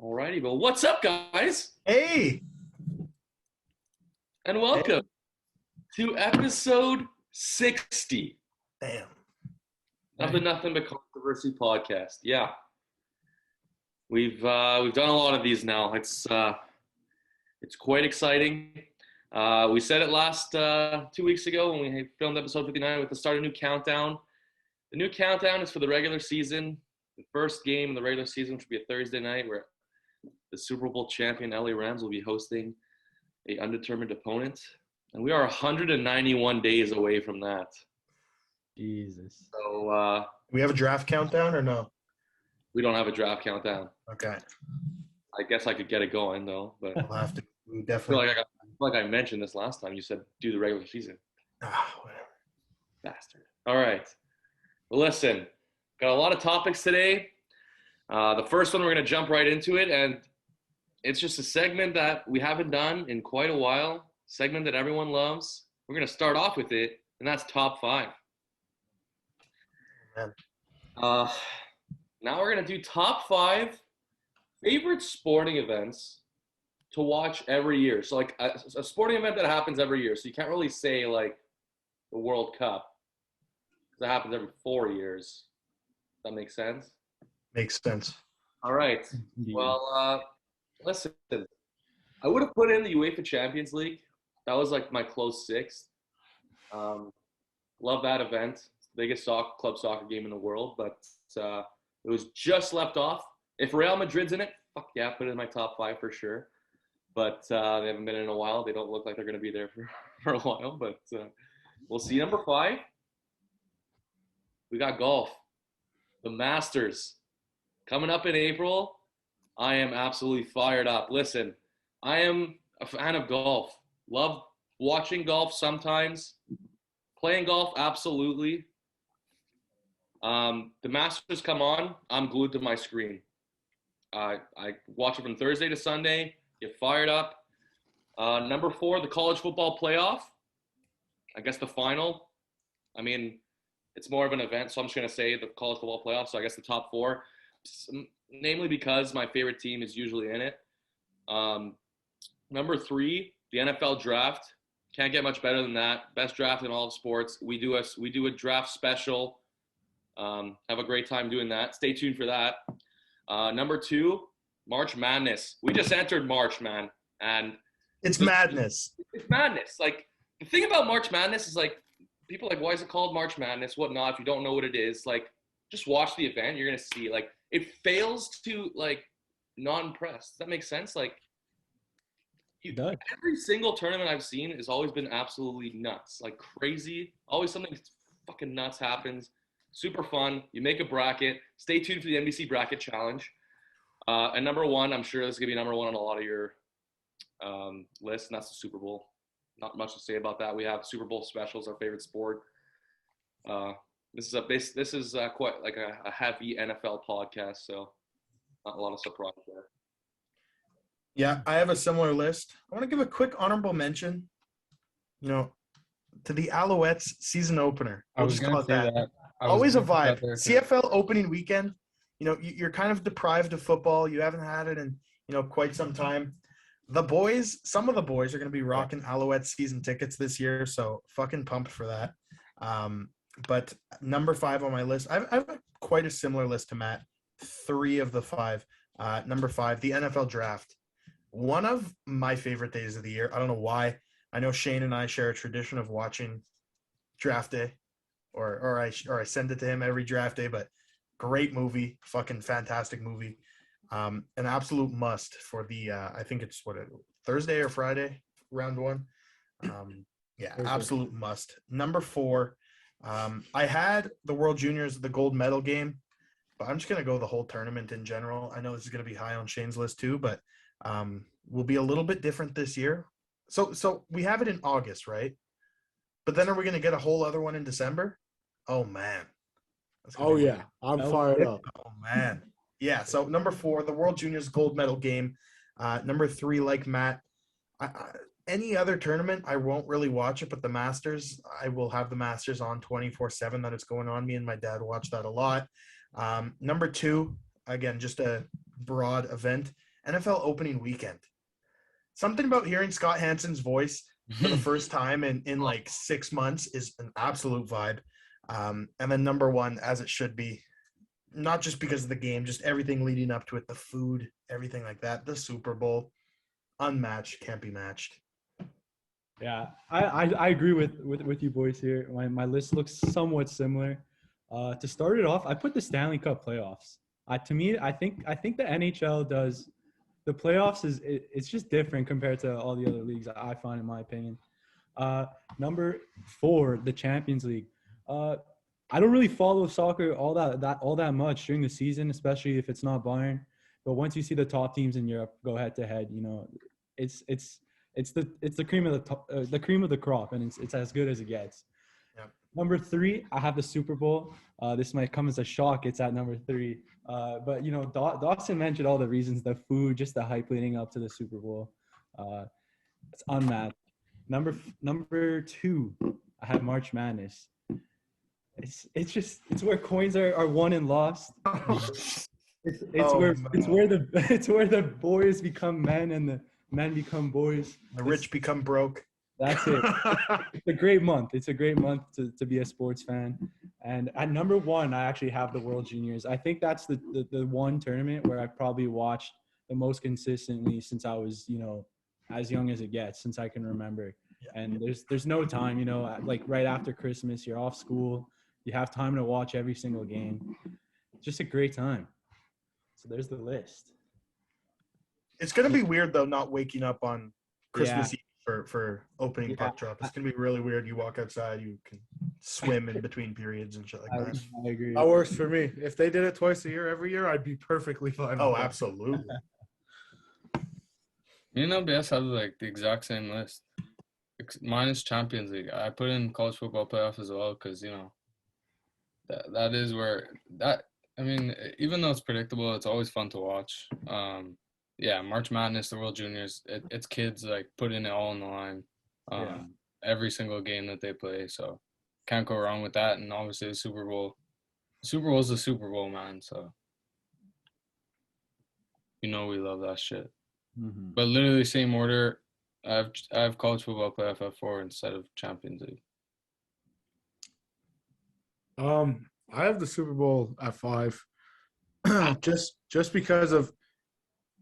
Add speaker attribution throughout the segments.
Speaker 1: Alrighty, well, what's up, guys?
Speaker 2: Hey,
Speaker 1: And welcome to episode 60
Speaker 2: damn.
Speaker 1: of the Nothing But Controversy podcast. Yeah, we've done a lot of these now. It's quite exciting. We said it last 2 weeks ago when we filmed episode 59 with the start of a new countdown. The new countdown is for the regular season. The first game in the regular season, which will be a Thursday night, where the Super Bowl champion LA Rams will be hosting a undetermined opponent. And we are 191 days away from that.
Speaker 2: Jesus.
Speaker 1: So
Speaker 2: We have a draft countdown or no?
Speaker 1: we don't have a draft countdown.
Speaker 2: Okay.
Speaker 1: I guess I could get it going though, but
Speaker 2: We'll have to. We
Speaker 1: I feel
Speaker 2: definitely.
Speaker 1: like I mentioned this last time. You said do the regular season,
Speaker 2: Whatever.
Speaker 1: bastard. All right. Well, listen, got a lot of topics today. The first one, we're going to jump right into it, and it's just a segment that we haven't done in quite a while. Segment that everyone loves. We're going to start off with it, and that's top five.
Speaker 2: Man.
Speaker 1: Now we're going to do top five favorite sporting events to watch every year. So like a sporting event that happens every year. So you can't really say like the World Cup, because that happens every 4 years. That makes sense?
Speaker 2: Makes sense.
Speaker 1: All right. Well, listen, I would have put in the UEFA Champions League. That was like my close sixth. Love that event. It's the biggest club soccer game in the world, but it was just left off. If Real Madrid's in it, fuck yeah, put it in my top five for sure. But they haven't been in a while. They don't look like they're going to be there for a while, but we'll see. Number five, we got golf. The Masters. Coming up in April. I am absolutely fired up. Listen, I am a fan of golf. Love watching golf sometimes. Playing golf, absolutely. The Masters come on, I'm glued to my screen. I watch it from Thursday to Sunday, get fired up. Number four, the college football playoff. I guess the final. I mean, it's more of an event, so I'm just going to say the college football playoff. So I guess the top four, namely because my favorite team is usually in it. Number three, the NFL draft. Can't get much better than that. Best draft in all of sports. We do a draft special. Have a great time doing that. Stay tuned for that. Number two, March Madness. We just entered March, man, and
Speaker 2: It's madness.
Speaker 1: it's madness. Like the thing about March Madness is like people are like, why is it called March Madness? Whatnot. If you don't know what it is, like just watch the event. You're gonna see like it fails to like not impress. Does that make sense? Like every single tournament I've seen has always been absolutely nuts, like crazy. Always something fucking nuts happens. Super fun. You make a bracket. Stay tuned for the NBC bracket challenge. And number one, I'm sure this is gonna be number one on a lot of your lists, and that's the Super Bowl. Not much to say about that. We have Super Bowl specials, our favorite sport. This is quite like a heavy NFL podcast, so not a lot of surprise there.
Speaker 2: Yeah, I have a similar list. I want to give a quick honorable mention, to the Alouettes season opener.
Speaker 3: I was going to say that.
Speaker 2: Always a vibe. CFL opening weekend. You're kind of deprived of football. You haven't had it in, quite some time. Some of the boys are going to be rocking Alouettes season tickets this year, so fucking pumped for that. But number five on my list, I've quite a similar list to Matt. Three of the five. Number five, the NFL draft. One of my favorite days of the year. I don't know why. I know Shane and I share a tradition of watching draft day, or I send it to him every draft day. But great movie, fucking fantastic movie. An absolute must for the I think it's Thursday or Friday, round one. Absolute must. Number four, I had the World Juniors, the gold medal game, but I'm just gonna go the whole tournament in general. I know this is gonna be high on Shane's list too, but will be a little bit different this year. So we have it in August, right? But then are we gonna get a whole other one in December? Oh man.
Speaker 3: Oh yeah, I'm fired up.
Speaker 2: Oh man. Yeah, so number four, the World Juniors gold medal game. Number three, like Matt, any other tournament, I won't really watch it, but the Masters, I will have the Masters on 24/7 that it's going on. Me and my dad watch that a lot. Number two, again, just a broad event, NFL opening weekend. Something about hearing Scott Hansen's voice for the first time in like 6 months is an absolute vibe. And then number one, as it should be, not just because of the game, just everything leading up to it, the food, everything like that, the Super Bowl, unmatched, can't be matched.
Speaker 4: Yeah, I agree with you boys here. My list looks somewhat similar. To start it off, I put the Stanley Cup playoffs. To me, I think the NHL does the playoffs it's just different compared to all the other leagues I find, in my opinion. Number 4, the Champions League. I don't really follow soccer all that much during the season, especially if it's not Bayern. But once you see the top teams in Europe go head to head, it's the cream of the cream of the crop, and it's as good as it gets.
Speaker 2: Yep.
Speaker 4: Number 3, I have the Super Bowl. This might come as a shock. It's at number 3. But Dawson mentioned all the reasons: the food, just the hype leading up to the Super Bowl. It's unmatched. Number 2, I have March Madness. It's where coins are won and lost. It's where the boys become men and the men become boys.
Speaker 2: The rich become broke.
Speaker 4: That's it. It's a great month. It's a great month to be a sports fan. And at number 1, I actually have the World Juniors. I think that's the one tournament where I've probably watched the most consistently since I was, as young as it gets, since I can remember. Yeah. And there's no time, like right after Christmas, you're off school. You have time to watch every single game. Just a great time. So there's the list.
Speaker 2: It's going to be weird, though, not waking up on Christmas Eve for opening puck drop. It's going to be really weird. You walk outside, you can swim in between periods and shit like that.
Speaker 4: I agree.
Speaker 3: That works for me. If they did it twice a year, every year, I'd be perfectly fine.
Speaker 2: Oh, absolutely.
Speaker 5: Me and LBS have like the exact same list. Minus Champions League. I put in college football playoffs as well because, that is where that – I mean, even though it's predictable, it's always fun to watch. March Madness, the World Juniors, it's kids like putting it all on the line every single game that they play. So can't go wrong with that. And obviously the Super Bowl. The Super Bowl is the Super Bowl, man. So we love that shit.
Speaker 4: Mm-hmm.
Speaker 5: But literally same order. I have college football playoff at 4 instead of Champions League.
Speaker 3: I have the Super Bowl at 5, just because of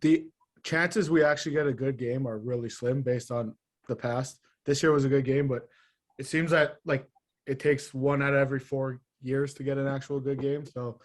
Speaker 3: the chances we actually get a good game are really slim based on the past. This year was a good game, but it seems that like it takes 1 out of every 4 years to get an actual good game. So,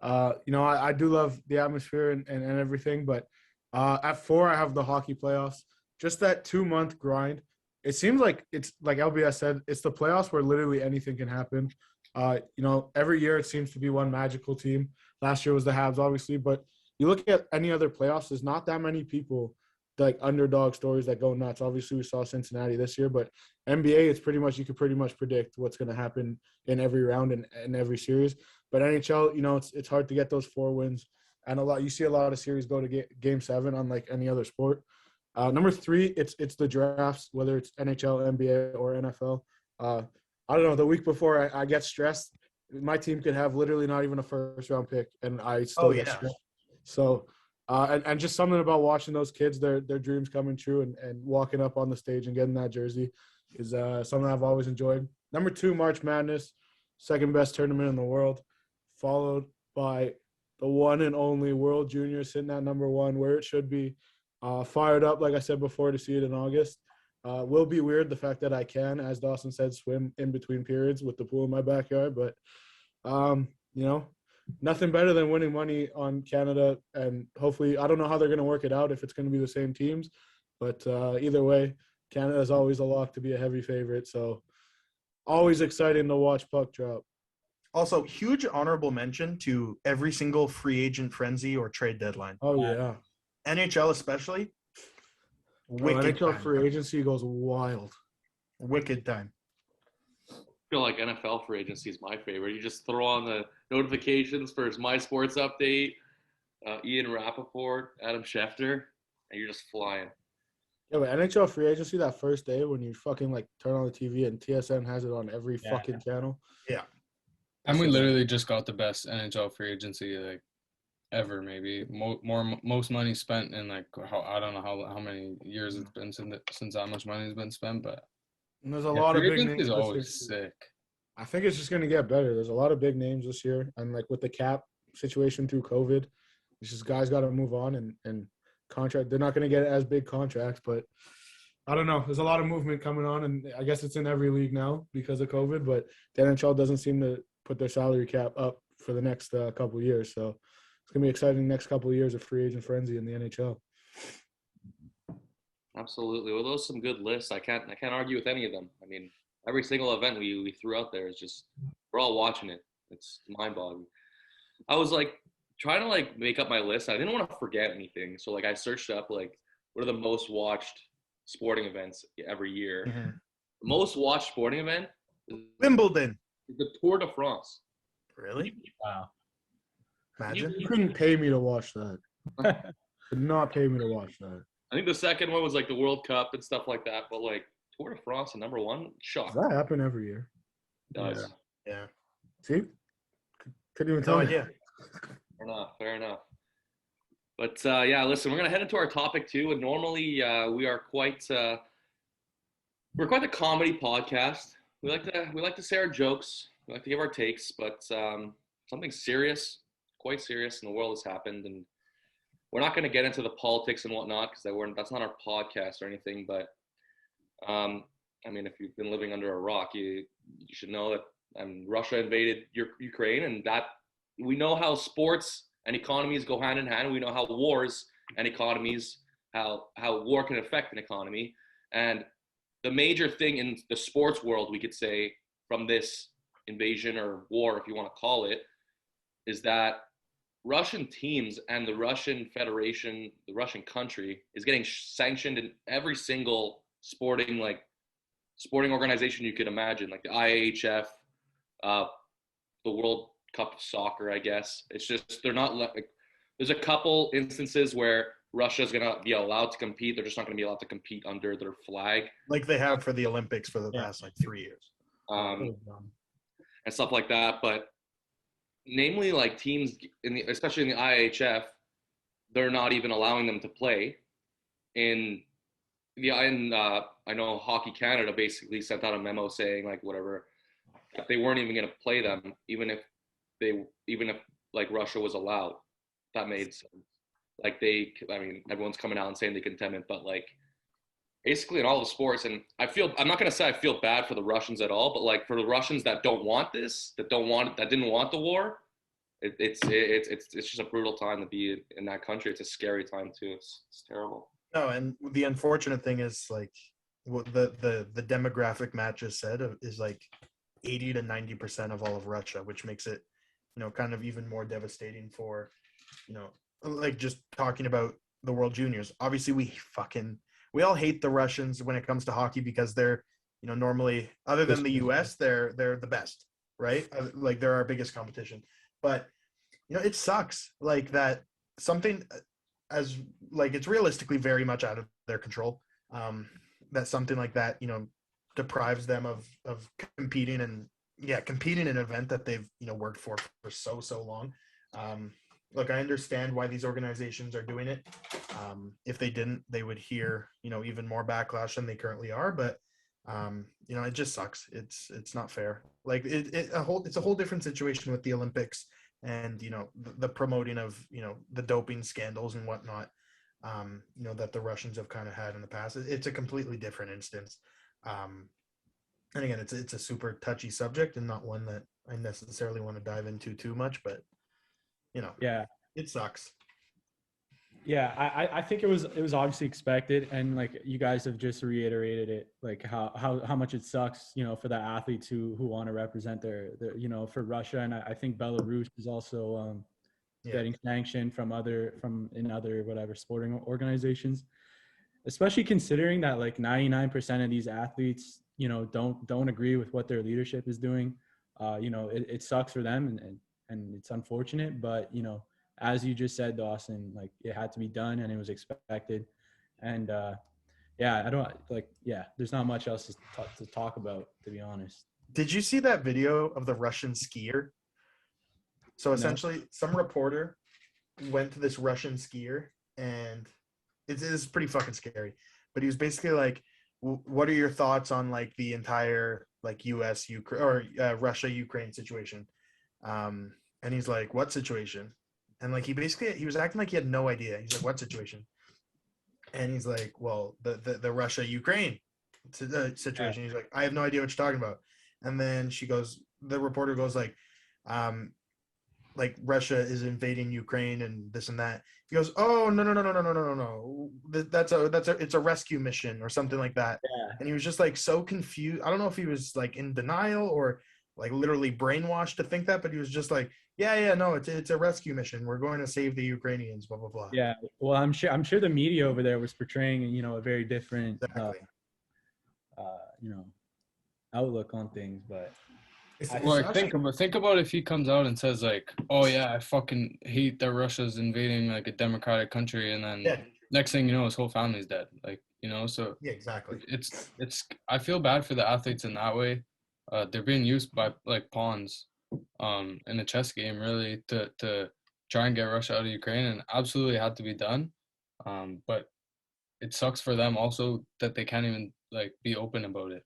Speaker 3: I do love the atmosphere and everything, but at 4 I have the hockey playoffs. Just that 2-month grind. It seems like it's like LBS said, it's the playoffs where literally anything can happen. Every year it seems to be one magical team. Last year was the Habs, obviously, but you look at any other playoffs, there's not that many people, like underdog stories that go nuts. Obviously, we saw Cincinnati this year, but NBA, you could pretty much predict what's going to happen in every round and in every series. But NHL, it's hard to get those 4 wins, and you see a lot of series go to Game 7, unlike any other sport. Number 3, it's the drafts, whether it's NHL, NBA, or NFL. I don't know. The week before, I get stressed. My team could have literally not even a first-round pick, and I still get stressed. So, and just something about watching those kids, their dreams coming true, and walking up on the stage and getting that jersey is something I've always enjoyed. Number 2, March Madness, second best tournament in the world, followed by the one and only World Juniors sitting at number 1, where it should be. Fired up, like I said before, to see it in August. Will be weird, the fact that I can, as Dawson said, swim in between periods with the pool in my backyard. But, nothing better than winning money on Canada. And hopefully, I don't know how they're going to work it out, if it's going to be the same teams. But either way, Canada is always a lock to be a heavy favorite. So always exciting to watch puck drop.
Speaker 2: Also, huge honorable mention to every single free agent frenzy or trade deadline.
Speaker 3: Oh, yeah.
Speaker 2: NHL especially.
Speaker 3: NHL free agency goes wild.
Speaker 2: Wicked time.
Speaker 1: I feel like NFL free agency is my favorite. You just throw on the notifications for My Sports Update, Ian Rappaport, Adam Schefter, and you're just flying.
Speaker 3: Yeah, but NHL free agency that first day when you fucking like turn on the TV and TSN has it on every fucking channel.
Speaker 2: Yeah.
Speaker 5: And we literally just got the best NHL free agency like ever. Maybe most money spent in like I don't know how many years it's been since that much money has been spent, but
Speaker 3: And there's a
Speaker 4: Yeah,
Speaker 3: lot of
Speaker 5: free
Speaker 3: big
Speaker 5: agency
Speaker 3: names
Speaker 5: is
Speaker 3: this year.
Speaker 5: always sick.
Speaker 3: I think it's just going to get better. There's a lot of big names this year, and like with the cap situation through COVID, it's just guys got to move on and contract. They're not going to get as big contracts, but I don't know. There's a lot of movement coming on, and I guess it's in every league now because of COVID. But the NHL doesn't seem to put their salary cap up for the next couple of years, so it's going to be exciting next couple of years of free agent frenzy in the NHL.
Speaker 1: Absolutely. Well, those are some good lists. I can't argue with any of them. I mean, every single event we threw out there is just we're all watching it. It's mind-boggling. I was like trying to like make up my list. I didn't want to forget anything, so like I searched up like what are the most watched sporting events every year.
Speaker 2: Mhm.
Speaker 1: The most watched sporting event is
Speaker 2: Wimbledon.
Speaker 1: the Tour de France.
Speaker 2: Really?
Speaker 4: Wow.
Speaker 2: Imagine.
Speaker 3: You couldn't pay me to watch that. Could not pay me to watch that.
Speaker 1: I think the second one was like the World Cup and stuff like that. But like Tour de France, the number one,
Speaker 3: Does
Speaker 1: shock.
Speaker 3: that happen every year?
Speaker 1: Does.
Speaker 2: Yeah.
Speaker 3: See? Couldn't even tell
Speaker 2: No
Speaker 3: me.
Speaker 2: idea.
Speaker 1: Fair enough. But yeah, listen, we're gonna head into our topic too. And normally we're quite the comedy podcast. We like to say our jokes. We like to give our takes, but something serious, quite serious in the world has happened, and we're not going to get into the politics and whatnot because that's not our podcast or anything. But I mean, if you've been living under a rock, you should know that Russia invaded Ukraine, and that we know how sports and economies go hand in hand. We know how wars and economies, how war can affect an economy, and the major thing in the sports world, we could say, from this invasion or war, if you want to call it, is that Russian teams and the Russian Federation, the Russian country, is getting sanctioned in every single sporting organization you could imagine, like the IHF, the World Cup of Soccer, I guess. It's just they're not like. There's a couple instances where Russia's going to be allowed to compete. They're just not going to be allowed to compete under their flag.
Speaker 2: Like they have for the Olympics for the past like 3 years.
Speaker 1: And stuff like that. But namely, like teams, especially in the IHF, they're not even allowing them to play. I know Hockey Canada basically sent out a memo saying like whatever, that they weren't even going to play them, even if like Russia was allowed. That made sense. Like everyone's coming out and saying they condemn it, but like basically in all the sports, and I'm not gonna say I feel bad for the Russians at all, but like for the Russians that don't want this, that didn't want the war, it's just a brutal time to be in that country. It's a scary time too. It's terrible.
Speaker 2: No, and the unfortunate thing is like what the demographic Matt just said is like 80 to 90% of all of Russia, which makes it, kind of even more devastating for, like just talking about the World Juniors. Obviously, we all hate the Russians when it comes to hockey because they're, normally, other than the US, they're the best, right? Like they're our biggest competition. But, it sucks like that something as like it's realistically very much out of their control. That something like that, deprives them of competing in an event that they've, worked for so long. Look, I understand why these organizations are doing it. If they didn't, they would hear, even more backlash than they currently are. But, it just sucks. It's not fair. Like it's a whole different situation with the Olympics and, the promoting of, the doping scandals and whatnot, that the Russians have kind of had in the past. It's a completely different instance. And again, it's a super touchy subject and not one that I necessarily want to dive into too much, but
Speaker 4: Yeah.
Speaker 2: it sucks.
Speaker 4: Yeah, I think it was obviously expected, and like you guys have just reiterated it, like how much it sucks, for the athletes who want to represent their for Russia, and I think Belarus is also getting sanctioned from other whatever sporting organizations, especially considering that like 99% of these athletes don't agree with what their leadership is doing. It sucks for them, and it's unfortunate, but as you just said, Dawson, like it had to be done and it was expected. And there's not much else to talk about, to be honest.
Speaker 2: Did you see that video of the Russian skier? So essentially some reporter went to this Russian skier, and it's pretty fucking scary. But he was basically like, "What are your thoughts on like the entire like U.S. Ukraine or Russia Ukraine situation?" And he's like, "What situation?" And like he was acting like he had no idea. He's like, "What situation?" And he's like, "Well, the Russia Ukraine situation." He's like, "I have no idea what you're talking about." And then the reporter goes like Russia is invading Ukraine and this and that. He goes, "Oh, no. It's a rescue mission or something like that."
Speaker 4: Yeah.
Speaker 2: And he was just like so confused. I don't know if he was like in denial or like literally brainwashed to think that, but he was just like, yeah, no, it's a rescue mission. We're going to save the Ukrainians, blah blah blah.
Speaker 4: Yeah. Well, I'm sure the media over there was portraying, a very different,
Speaker 2: Exactly.
Speaker 4: you know, outlook on things. But
Speaker 5: Well, like, think about if he comes out and says like, "Oh yeah, I fucking hate that Russia's invading like a democratic country," and then next thing you know, his whole family's dead. Like, so
Speaker 2: yeah, exactly.
Speaker 5: it's I feel bad for the athletes in that way. They're being used by like pawns, in a chess game, really, to try and get Russia out of Ukraine, and absolutely had to be done. But it sucks for them also that they can't even like be open about it,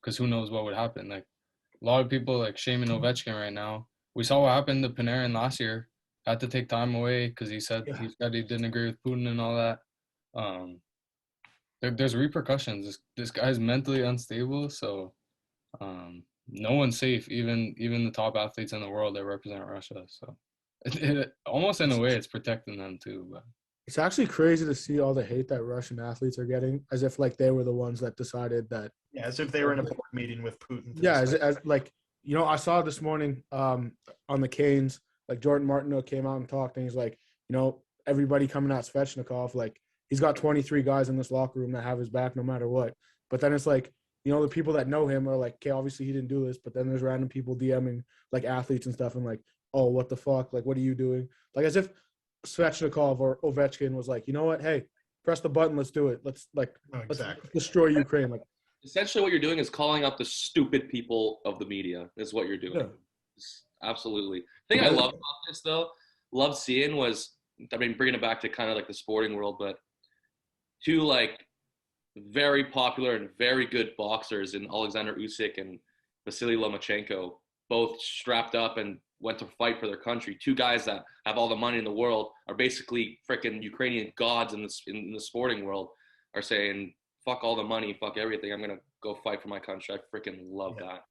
Speaker 5: because who knows what would happen. Like, a lot of people like shaming Ovechkin right now. We saw what happened to Panarin last year. Had to take time away because he said he didn't agree with Putin and all that. There's repercussions. This guy's mentally unstable, so no one's safe. Even the top athletes in the world that represent Russia. So almost in a way, it's protecting them too. But
Speaker 3: It's actually crazy to see all the hate that Russian athletes are getting, as if like they were the ones that decided that.
Speaker 2: Yeah, as if they were in a board meeting with Putin.
Speaker 3: Yeah, as like I saw this morning on the Canes, like Jordan Martineau came out and talked, and he's like, everybody coming at Svechnikov, like he's got 23 guys in this locker room that have his back no matter what. But then it's like, the people that know him are like, okay, obviously he didn't do this, but then there's random people DMing like athletes and stuff and like, oh, what the fuck? Like, what are you doing? Like as if Svechnikov or Ovechkin was like, you know what? Hey, press the button. Let's do it. Let's let's destroy Ukraine. Like,
Speaker 1: essentially what you're doing is calling out the stupid people of the media is what you're doing.
Speaker 3: Yeah.
Speaker 1: Absolutely. The thing I love about this though, love seeing was, bringing it back to kind of like the sporting world, but two like very popular and very good boxers in Alexander Usyk and Vasily Lomachenko, both strapped up and went to fight for their country. Two guys that have all the money in the world are basically freaking Ukrainian gods in the sporting world, are saying, fuck all the money, fuck everything. I'm going to go fight for my country. I freaking love that.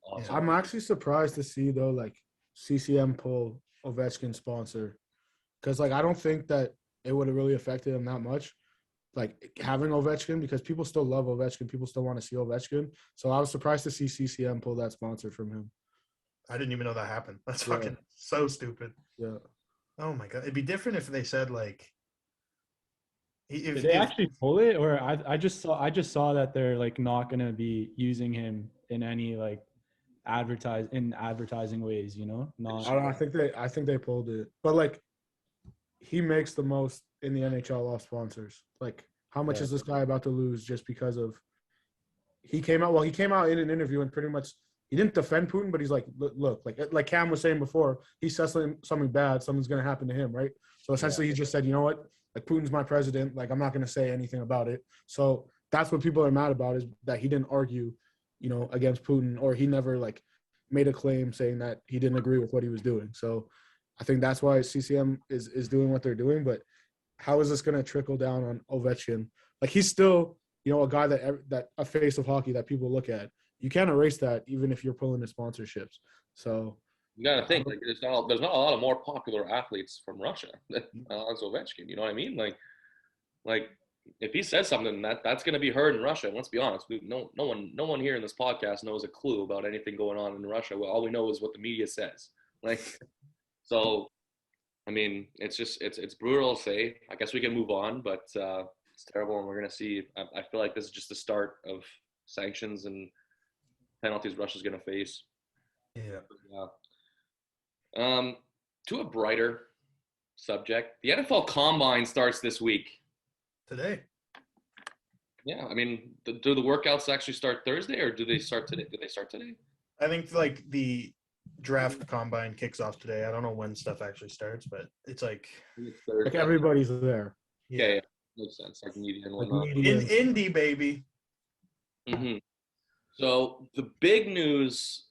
Speaker 1: Awesome.
Speaker 3: I'm actually surprised to see, though, like CCM pull Ovechkin sponsor. Because, like, I don't think that it would have really affected him that much, like, having Ovechkin, because people still love Ovechkin. People still want to see Ovechkin. So I was surprised to see CCM pull that sponsor from him.
Speaker 2: I didn't even know that happened. That's fucking so stupid.
Speaker 3: Yeah.
Speaker 2: Oh, my God. It'd be different if they said, like,
Speaker 4: did they actually pull it, or I just saw that they're like not gonna be using him in any like advertising ways, Not.
Speaker 3: I think they pulled it, but like he makes the most in the NHL off sponsors. Like, how much is this guy about to lose just because of he came out in an interview and pretty much he didn't defend Putin, but he's like, look, like Cam was saying before, he says something bad, something's gonna happen to him, right? So essentially, he just said, you know what? Like, Putin's my president. Like, I'm not going to say anything about it. So that's what people are mad about, is that he didn't argue, against Putin, or he never, like, made a claim saying that he didn't agree with what he was doing. So I think that's why CCM is doing what they're doing. But how is this going to trickle down on Ovechkin? Like, he's still, a guy that a face of hockey that people look at. You can't erase that even if you're pulling the sponsorships. So
Speaker 1: you got to think, like, there's not a lot of more popular athletes from Russia than Ovechkin. You know what I mean? Like if he says something that's going to be heard in Russia, and let's be honest, no one here in this podcast knows a clue about anything going on in Russia. Well, all we know is what the media says. Like, so, it's brutal to say. I guess we can move on, but it's terrible, and we're going to see. I feel like this is just the start of sanctions and penalties Russia's going to face.
Speaker 2: Yeah.
Speaker 1: To a brighter subject, the NFL Combine starts this week.
Speaker 2: Today.
Speaker 1: Yeah, do the workouts actually start Thursday, or do they start today? I think
Speaker 2: like the draft combine kicks off today. I don't know when stuff actually starts, but it's like
Speaker 1: It's
Speaker 3: Like
Speaker 1: Thursday.
Speaker 3: everybody's there.
Speaker 1: Okay, yeah, makes sense. Like media and
Speaker 3: Like
Speaker 1: whatnot.
Speaker 2: In
Speaker 3: media.
Speaker 2: Indy, baby.
Speaker 1: hmm So the big news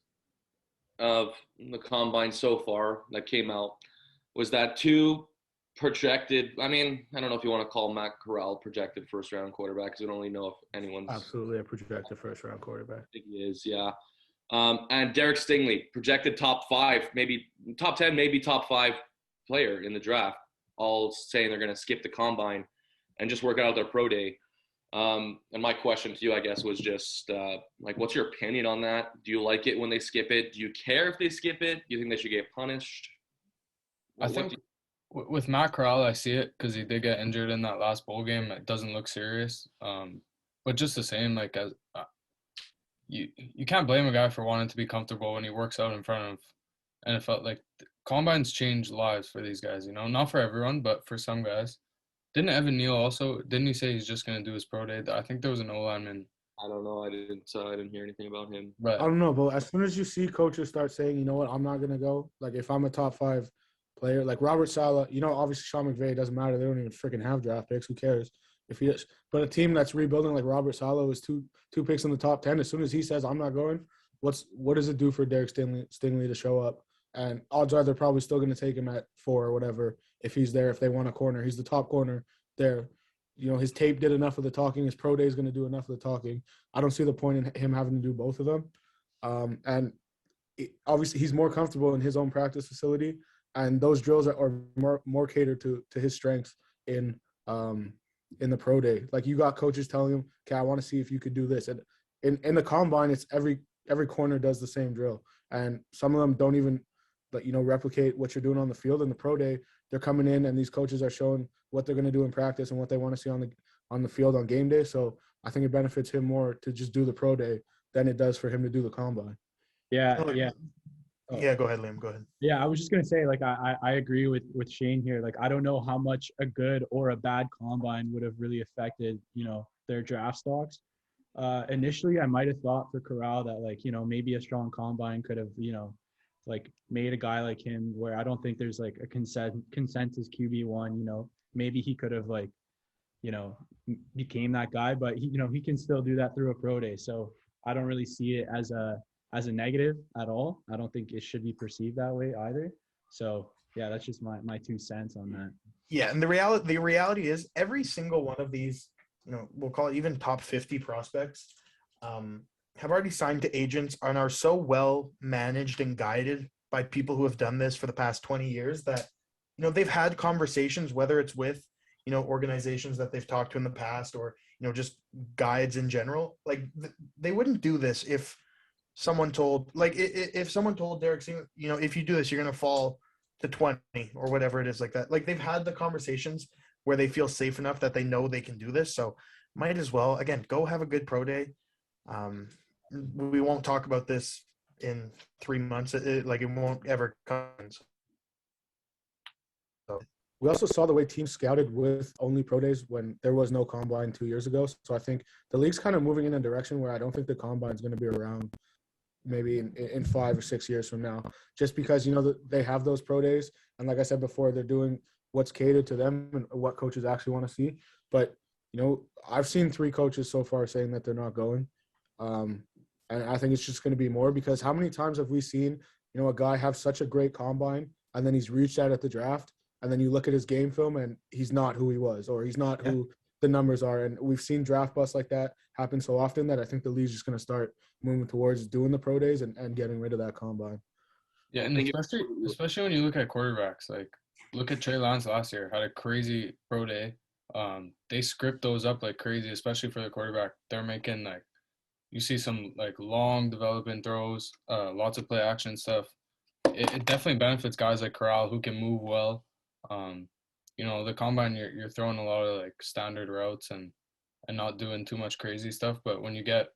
Speaker 1: of the combine so far that came out was that two projected. I mean, I don't know if you want to call Matt Corral projected first round quarterback because we don't really know if anyone's.
Speaker 3: Absolutely a projected first round quarterback.
Speaker 1: I think he is, yeah. And Derek Stingley, projected top 5, maybe top 10, maybe top 5 player in the draft, all saying they're going to skip the combine and just work out their pro day. And my question to you, I guess, was just like, what's your opinion on that? Do you like it when they skip it? Do you care if they skip it? Do you think they should get punished?
Speaker 5: I think with Matt Corral, I see it because he did get injured in that last bowl game. It doesn't look serious. But just the same, like as you can't blame a guy for wanting to be comfortable when he works out in front of NFL. Like combines change lives for these guys, you know, not for everyone, but for some guys. Didn't Evan Neal also? Didn't he say he's just gonna do his pro day? I think there was an O lineman.
Speaker 1: I don't know. I didn't hear anything about him.
Speaker 3: I
Speaker 5: But
Speaker 3: don't know, but as soon as you see coaches start saying, you know what, I'm not gonna go. Like if I'm a top 5 player, like Robert Saleh, you know, obviously Sean McVay, it doesn't matter. They don't even freaking have draft picks. Who cares if he is? But a team that's rebuilding like Robert Saleh was two picks in the top 10. As soon as he says I'm not going, what does it do for Derek Stingley to show up? And odds are they're probably still gonna take him at 4 or whatever if he's there. If they want a corner, he's the top corner there. You know, his tape did enough of the talking. His pro day is going to do enough of the talking. I don't see the point in him having to do both of them. And obviously, he's more comfortable in his own practice facility, and those drills are more catered to his strengths in the pro day. Like you got coaches telling him, "Okay, I want to see if you could do this." And in the combine, it's every corner does the same drill, and some of them don't even, replicate what you're doing on the field. In the pro day, they're coming in, and these coaches are showing what they're going to do in practice and what they want to see on the field on game day. So I think it benefits him more to just do the pro day than it does for him to do the combine.
Speaker 4: Yeah.
Speaker 2: Yeah, go ahead, Liam. Go ahead.
Speaker 4: Yeah, I was just gonna say, like, I agree with Shane here. Like, I don't know how much a good or a bad combine would have really affected, their draft stocks. Initially, I might have thought for Corral that, like, maybe a strong combine could have, like made a guy like him where I don't think there's like a consensus QB1. Maybe he could have like, became that guy, but he can still do that through a pro day. So I don't really see it as a negative at all. I don't think it should be perceived that way either. So yeah, that's just my 2 cents on that.
Speaker 2: Yeah, and the reality is every single one of these, we'll call it even top 50 prospects, have already signed to agents and are so well managed and guided by people who have done this for the past 20 years that, they've had conversations, whether it's with, organizations that they've talked to in the past or, just guides in general. Like they wouldn't do this if someone told, like if someone told Derek, if you do this, you're going to fall to 20 or whatever it is like that. Like they've had the conversations where they feel safe enough that they know they can do this. So might as well, again, go have a good pro day. We won't talk about this in 3 months. It won't ever come. So.
Speaker 3: We also saw the way teams scouted with only pro days when there was no combine 2 years ago. So I think the league's kind of moving in a direction where I don't think the combine is going to be around maybe in 5 or 6 years from now, just because, they have those pro days. And like I said before, they're doing what's catered to them and what coaches actually want to see. But, I've seen 3 coaches so far saying that they're not going. And I think it's just going to be more because how many times have we seen, a guy have such a great combine and then he's reached out at the draft and then you look at his game film and he's not who he was or he's not who the numbers are. And we've seen draft busts like that happen so often that I think the league's just going to start moving towards doing the pro days and getting rid of that combine.
Speaker 5: yeah, and especially when you look at quarterbacks, like look at Trey Lance last year, had a crazy pro day. They script those up like crazy, especially for the quarterback. They're making like, you see some like long development throws, lots of play action stuff. It definitely benefits guys like Corral who can move well. The combine you're throwing a lot of like standard routes and not doing too much crazy stuff. But when you get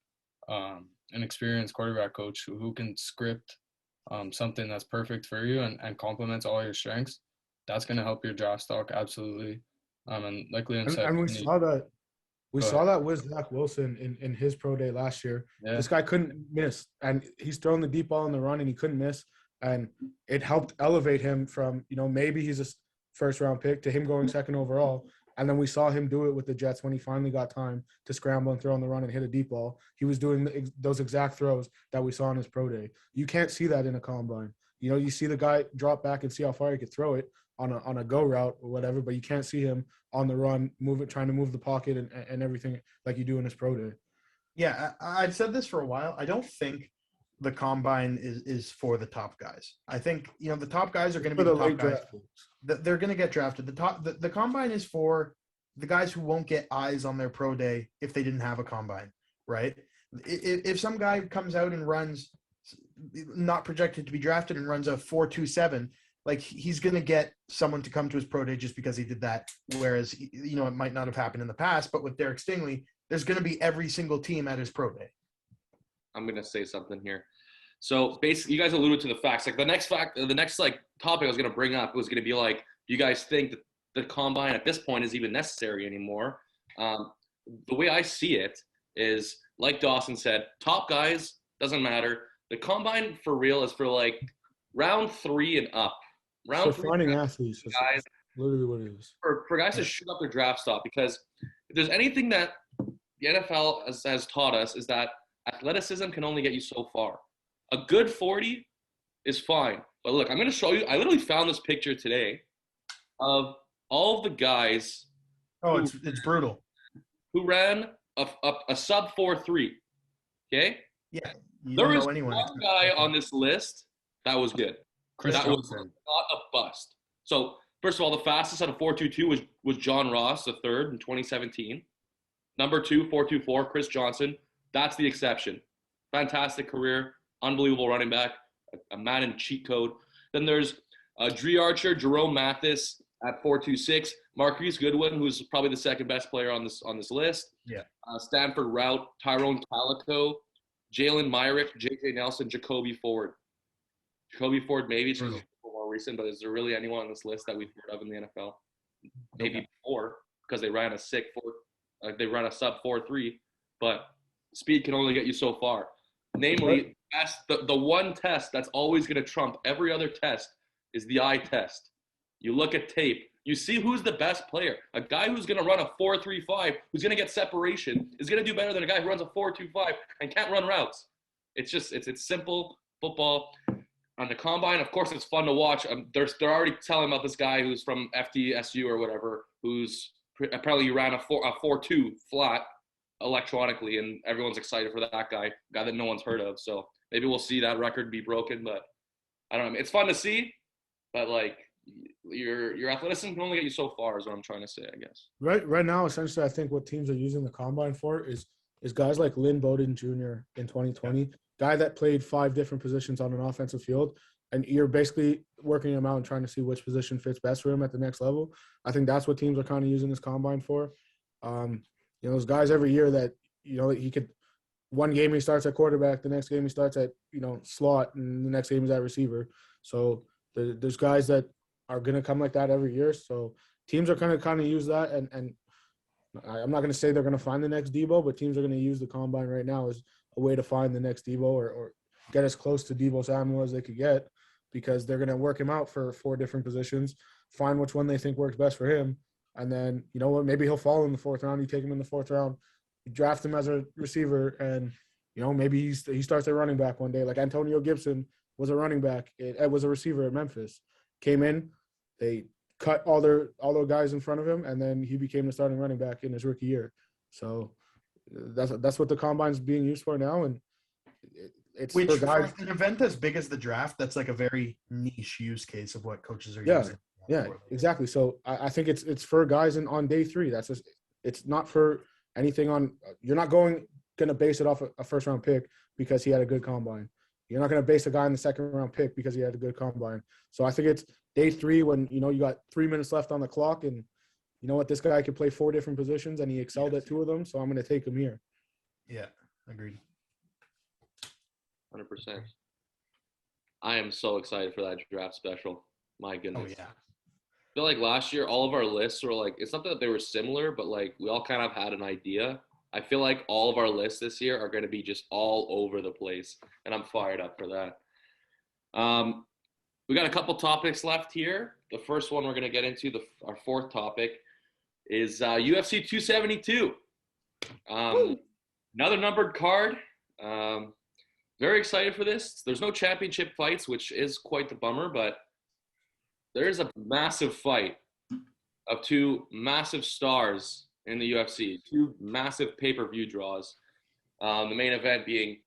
Speaker 5: an experienced quarterback coach who can script something that's perfect for you and complements all your strengths, that's going to help your draft stock absolutely. And like Liam said,
Speaker 3: and we saw that. We saw that with Zach Wilson in his pro day last year. Yeah. This guy couldn't miss, and he's throwing the deep ball in the run, and he couldn't miss. and it helped elevate him from, maybe he's a first round pick to him going second overall. And then we saw him do it with the Jets when he finally got time to scramble and throw on the run and hit a deep ball. He was doing those exact throws that we saw in his pro day. You can't see that in a combine. You see the guy drop back and see how far he could throw it on a go route or whatever, but you can't see him on the run, trying to move the pocket and everything like you do in his pro day.
Speaker 2: Yeah, I've said this for a while. I don't think the combine is for the top guys. I think, the top guys are going to be the top guys. They're going to get drafted. The combine is for the guys who won't get eyes on their pro day if they didn't have a combine, right? If some guy comes out and runs, not projected to be drafted, and runs a 4.27, like, he's going to get someone to come to his pro day just because he did that. Whereas, it might not have happened in the past, but with Derek Stingley, there's going to be every single team at his pro day.
Speaker 1: I'm going to say something here. So basically, you guys alluded to the facts. Like, the next topic I was going to bring up was going to be like, do you guys think that the combine at this point is even necessary anymore? The way I see it is, like Dawson said, top guys, doesn't matter. The combine for real is for like round 3 and up.
Speaker 3: For finding athletes, guys, literally what it is.
Speaker 1: For guys to shoot up their draft stock, because if there's anything that the NFL has taught us, is that athleticism can only get you so far. A good 40 is fine. But look, I'm going to show you. I literally found this picture today of all of the guys.
Speaker 2: Oh, it's brutal.
Speaker 1: Who ran a sub 4.3. Okay?
Speaker 2: Yeah.
Speaker 1: There is one guy on this list that was good.
Speaker 5: That
Speaker 1: was not a bust. So, first of all, the fastest at a 4.22 was John Ross, the third in 2017. Number 2, 4.24, Chris Johnson. That's the exception. Fantastic career, unbelievable running back, a Madden cheat code. Then there's Dree Archer, Jerome Mathis at 4.26, Marquise Goodwin, who's probably the second best player on this list.
Speaker 2: Yeah.
Speaker 1: Stanford Route, Tyrone Calico, Jalen Myrick, J.J. Nelson, Jacoby Ford. Jacoby Ford, maybe it's more recent, but is there really anyone on this list that we've heard of in the NFL? Maybe 4, because they ran a they ran a sub 4.3, but speed can only get you so far. Namely, the one test that's always going to trump every other test is the eye test. You look at tape. You see who's the best player. A guy who's going to run a 4.35, who's going to get separation, is going to do better than a guy who runs a 4.25 and can't run routes. It's simple football. On the combine, of course, it's fun to watch. They're already telling about this guy who's from FDSU or whatever, who's apparently ran a 4.2 flat electronically, and everyone's excited for that guy that no one's heard of. So maybe we'll see that record be broken, but I don't know. It's fun to see, but like your athleticism can only get you so far is what I'm trying to say, I guess.
Speaker 3: Right now, essentially, I think what teams are using the combine for is guys like Lynn Bowden Jr. in 2020, guy that played 5 different positions on an offensive field, and you're basically working him out and trying to see which position fits best for him at the next level. I think that's what teams are kind of using this combine for. Those guys every year that, he could – one game he starts at quarterback, the next game he starts at, slot, and the next game he's at receiver. So there's guys that are going to come like that every year. So teams are going to kind of use that. And I'm not going to say they're going to find the next Debo, but teams are going to use the combine right now as a way to find the next Debo or get as close to Debo Samuel as they could get, because they're going to work him out for 4 different positions, find which one they think works best for him. And then, you know what, maybe he'll fall in the 4th round. You take him in the 4th round, you draft him as a receiver, and, maybe he starts at running back one day. Like Antonio Gibson was a running back. It was a receiver at Memphis. Came in, they cut all their guys in front of him, and then he became the starting running back in his rookie year. So that's what the combine's being used for now. And it's
Speaker 2: which
Speaker 3: for guys.
Speaker 2: For an event as big as the draft, that's like a very niche use case of what coaches are using.
Speaker 3: Yeah, exactly. So I think it's for guys on day 3. That's just, it's not for anything on. You're not going to base it off a first round pick because he had a good combine. You're not going to base a guy in the second round pick because he had a good combine. So I think it's day 3 when you got 3 minutes left on the clock, and you know what, this guy could play 4 different positions and he excelled at 2 of them. So I'm going to take him here.
Speaker 2: Yeah, agreed.
Speaker 1: 100%. I am so excited for that draft special. My goodness.
Speaker 2: Oh yeah.
Speaker 1: I feel like last year all of our lists were like, it's not that they were similar, but like we all kind of had an idea. I feel like all of our lists this year are going to be just all over the place, and I'm fired up for that. we got a couple topics left here. The first one we're going to get into, our fourth topic, is UFC 272. Another numbered card. Very excited for this. There's no championship fights, which is quite the bummer, but there's a massive fight of two massive stars in the UFC, two massive pay-per-view draws. The main event being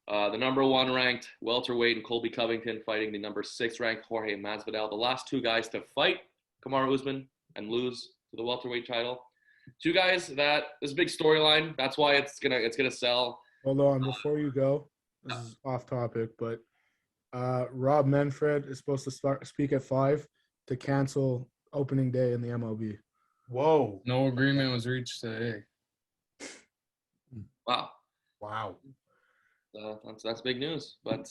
Speaker 1: the number 1 ranked welterweight Colby Covington fighting the number 6 ranked Jorge Masvidal. The last two guys to fight Kamaru Usman and lose to the welterweight title. Two guys that is a big storyline. That's why it's gonna sell.
Speaker 3: Hold on, before you go, this is off topic, but Rob Manfred is supposed to speak at 5 to cancel opening day in the MLB.
Speaker 2: Whoa.
Speaker 5: No agreement was reached today.
Speaker 1: Wow. That's big news. But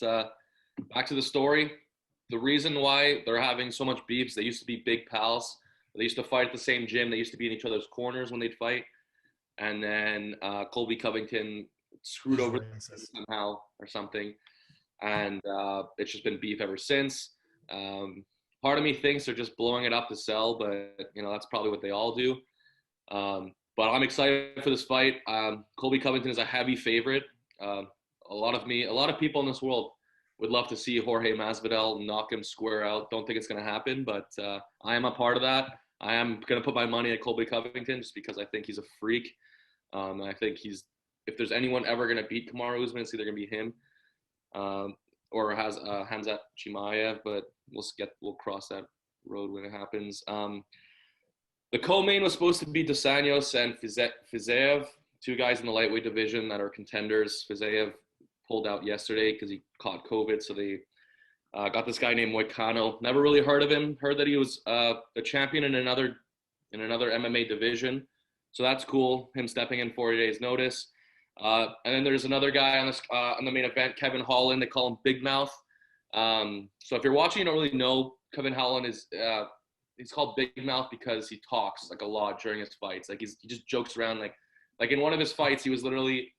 Speaker 1: back to the story. The reason why they're having so much beefs, they used to be big pals. They used to fight at the same gym. They used to be in each other's corners when they'd fight. And then Colby Covington screwed over somehow or something. And it's just been beef ever since. Part of me thinks they're just blowing it up to sell, but that's probably what they all do. But I'm excited for this fight. Colby Covington is a heavy favorite. A lot of people in this world would love to see Jorge Masvidal knock him square out. Don't think it's going to happen, but I am a part of that. I am going to put my money at Colby Covington just because I think he's a freak. And I think if there's anyone ever going to beat Kamaru Usman, it's either going to be him or has Hamzat Chimaev, but we'll cross that road when it happens. The co-main was supposed to be Dos Anjos and Fiziev, two guys in the lightweight division that are contenders. Fiziev pulled out yesterday because he caught COVID, so they got this guy named Moicano. Never really heard of him. Heard that he was a champion in another MMA division, so that's cool. Him stepping in 40 days notice. And then there's another guy on the main event, Kevin Holland. They call him Big Mouth. So if you're watching, you don't really know, Kevin Holland is he's called Big Mouth because he talks like a lot during his fights. Like he just jokes around. Like in one of his fights, he was literally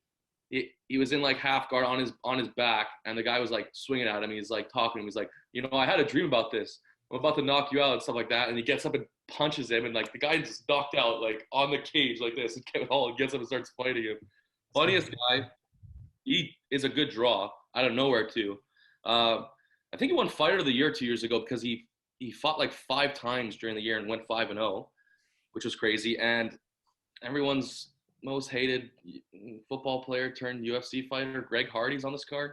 Speaker 1: he was in like half guard on his back, and the guy was like swinging at him. He's like talking to him. He's like, I had a dream about this. I'm about to knock you out and stuff like that. And he gets up and punches him, and like the guy just knocked out like on the cage like this. And Kevin Holland gets up and starts fighting him. Funniest guy. He is a good draw out of nowhere too. I think he won Fighter of the Year 2 years ago because he fought like 5 times during the year and went 5-0, which was crazy. And everyone's most hated football player turned UFC fighter, Greg Hardy's on this card.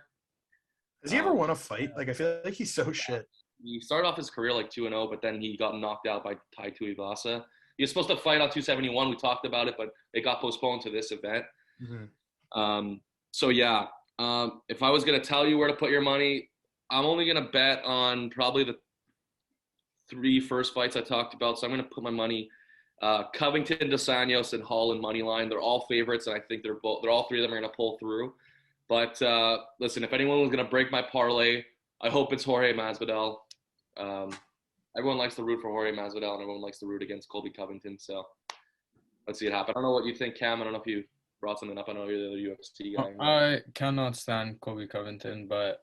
Speaker 2: Has he ever won a fight? Like, I feel like he's so shit.
Speaker 1: He started off his career like 2-0, but then he got knocked out by Tai Tuivasa. He was supposed to fight on 271. We talked about it, but it got postponed to this event. Mm-hmm. So yeah, if I was going to tell you where to put your money, I'm only going to bet on probably the 3 first fights I talked about. So I'm going to put my money Covington, Dos Anjos, and Hall in money line. They're all favorites, and I think they're all 3 of them are going to pull through. But listen, if anyone was going to break my parlay, I hope it's Jorge Masvidal. Everyone likes to root for Jorge Masvidal, and everyone likes to root against Colby Covington. So let's see it happen. I don't know what you think, Cam. I don't know if you brought something up. I know you're the UFC guy.
Speaker 5: I cannot stand Colby Covington, but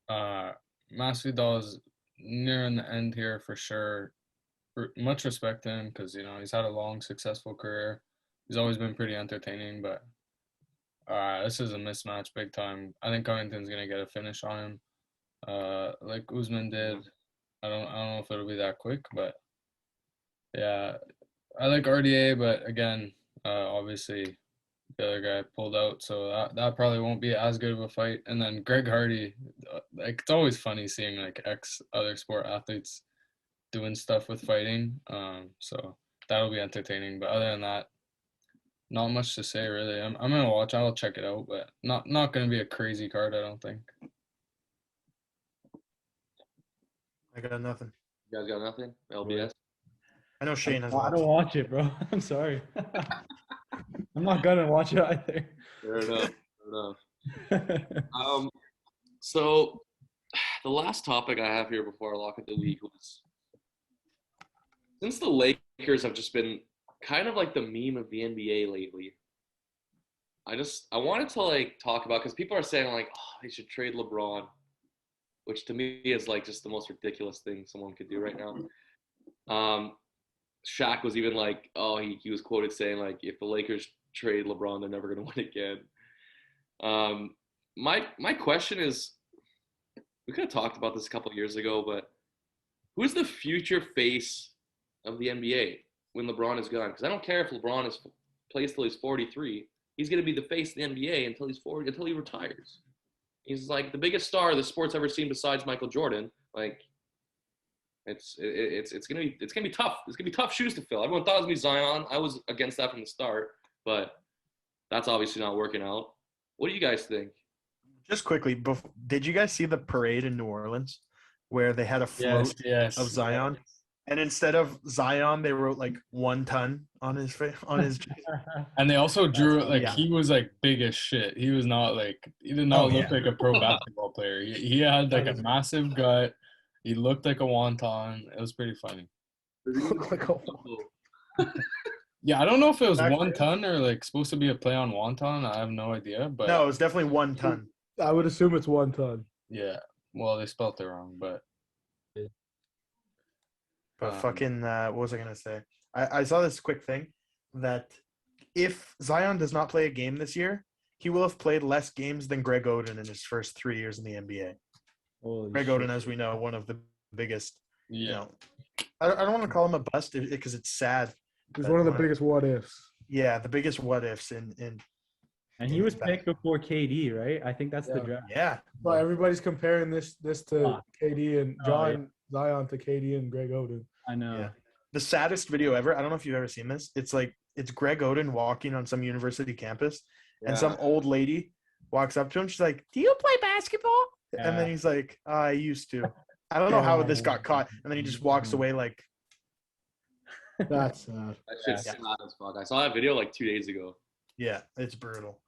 Speaker 5: Masvidal is nearing the end here for sure. Much respect to him because he's had a long, successful career. He's always been pretty entertaining, but this is a mismatch big time. I think Covington's gonna get a finish on him, like Usman did. I don't know if it'll be that quick, but yeah, I like RDA, but again, obviously the other guy pulled out, so that probably won't be as good of a fight. And then Greg Hardy, like it's always funny seeing like other sport athletes doing stuff with fighting, so that'll be entertaining. But other than that, not much to say really. I'm gonna watch. I'll check it out, but not gonna be a crazy card, I don't think.
Speaker 2: I got nothing.
Speaker 1: You guys got nothing? LBS?
Speaker 2: I know Shane has.
Speaker 4: I don't watch it, bro. I'm sorry. I'm not gonna watch it either.
Speaker 1: Fair enough. So the last topic I have here before I lock up the week was, since the Lakers have just been kind of like the meme of the NBA lately, I wanted to like talk about, because people are saying like, oh, they should trade LeBron. which to me is like just the most ridiculous thing someone could do right now. Shaq was even like, he was quoted saying like, if the Lakers trade LeBron, they're never going to win again. My question is, we could have talked about this a couple of years ago, but who's the future face of the NBA when LeBron is gone? Because I don't care if LeBron plays till he's 43. He's going to be the face of the NBA until he's 40, until he retires. He's like the biggest star the sport's ever seen besides Michael Jordan. Like, it's gonna be tough. It's gonna be tough shoes to fill. Everyone thought it was gonna be Zion. I was against that from the start, but that's obviously not working out. What do you guys think?
Speaker 2: Just quickly, did you guys see the parade in New Orleans where they had a float of Zion, and instead of Zion, they wrote like 1 ton on his face, on his chest.
Speaker 5: And they also drew it like he was like big as shit. He was not like he did not look like a pro basketball player. He had like a massive gut. He looked like a wonton. It was pretty funny. Yeah, I don't know if it was 1 ton or like supposed to be a play on wonton. I have no idea, but
Speaker 2: no, it was definitely 1 ton.
Speaker 3: I would assume it's 1 ton.
Speaker 5: Yeah, well, they spelled it wrong, but
Speaker 2: What was I gonna say? I saw this quick thing that if Zion does not play a game this year, he will have played less games than Greg Oden in his first 3 years in the NBA. Greg Oden, as we know, one of the biggest. You know, I don't want to call him a bust because it's sad.
Speaker 3: He's one of the biggest what ifs.
Speaker 2: Yeah, the biggest what ifs in.
Speaker 4: And he was picked before KD, right? I think that's the draft.
Speaker 2: Yeah.
Speaker 3: But everybody's comparing this to KD and Zion to KD and Greg Oden.
Speaker 4: I know.
Speaker 2: Yeah. The saddest video ever. I don't know if you've ever seen this. It's Greg Oden walking on some university campus, and some old lady walks up to him. She's like, "Do you play basketball?" Yeah. And then he's like, "I used to." I don't know how this got caught, and then he just walks away like.
Speaker 3: That's sad.
Speaker 1: That shit's sad as fuck. I saw that video like 2 days ago.
Speaker 2: Yeah, it's brutal.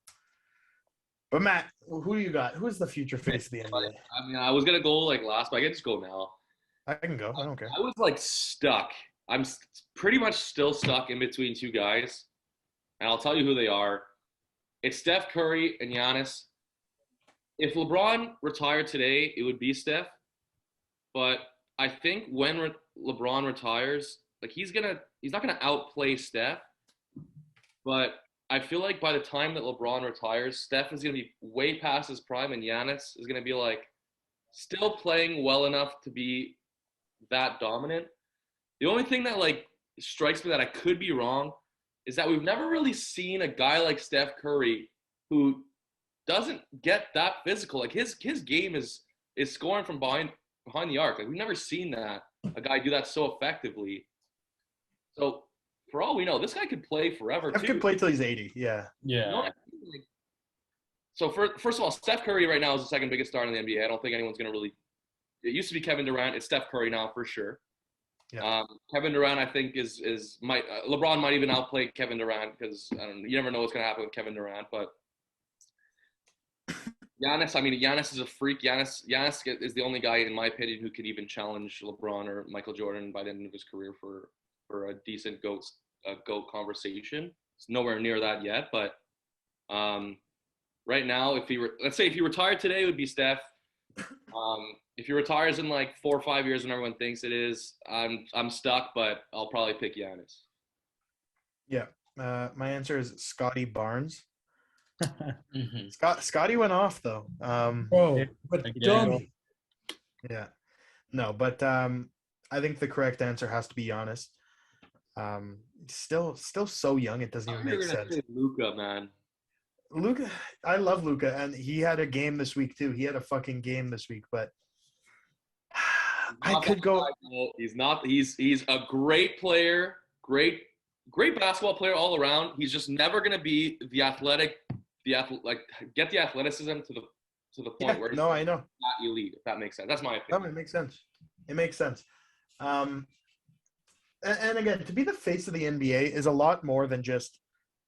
Speaker 2: But Matt, who do you got? Who's the future face of the NBA?
Speaker 1: I mean, I was gonna go like last, but I can just go now.
Speaker 2: I can go. I don't care.
Speaker 1: I was like stuck. I'm pretty much still stuck in between 2 guys, and I'll tell you who they are. It's Steph Curry and Giannis. If LeBron retired today, it would be Steph. But I think when LeBron retires, like he's not gonna outplay Steph. But I feel like by the time that LeBron retires, Steph is gonna be way past his prime, and Giannis is gonna be like still playing well enough to be that dominant. The only thing that like strikes me that I could be wrong is that we've never really seen a guy like Steph Curry who doesn't get that physical. Like his game is scoring from behind the arc. Like we've never seen that, a guy do that so effectively. So for all we know, this guy could play forever too.
Speaker 2: Steph could play till he's 80. Yeah.
Speaker 5: Yeah.
Speaker 1: You know what I mean? So first of all, Steph Curry right now is the second biggest star in the NBA. I don't think anyone's gonna really. It used to be Kevin Durant. It's Steph Curry now for sure.
Speaker 2: Yeah.
Speaker 1: Kevin Durant, I think, LeBron might even outplay Kevin Durant because you never know what's gonna happen with Kevin Durant. But Giannis, I mean, Giannis is a freak. Giannis is the only guy, in my opinion, who could even challenge LeBron or Michael Jordan by the end of his career for a decent GOAT conversation. It's nowhere near that yet, but right now, let's say if he retired today, it would be Steph. If he retires in like 4 or 5 years when everyone thinks it is, I'm stuck, but I'll probably pick Giannis.
Speaker 2: Yeah. My answer is Scotty Barnes.
Speaker 5: Mm-hmm.
Speaker 2: Scotty went off though.
Speaker 3: But dummy.
Speaker 2: Yeah. No, but I think the correct answer has to be Giannis. Still so young, it doesn't even make sense.
Speaker 1: Luka, man.
Speaker 2: Luka, I love Luka, and he had a game this week too. He had a fucking game this week, but I could go.
Speaker 1: He's not. He's a great player, great basketball player all around. He's just never gonna be the athletic, like get the athleticism to the point where
Speaker 2: I know
Speaker 1: not elite. If that makes sense, that's my opinion.
Speaker 2: No, it makes sense. It makes sense. And again, to be the face of the NBA is a lot more than just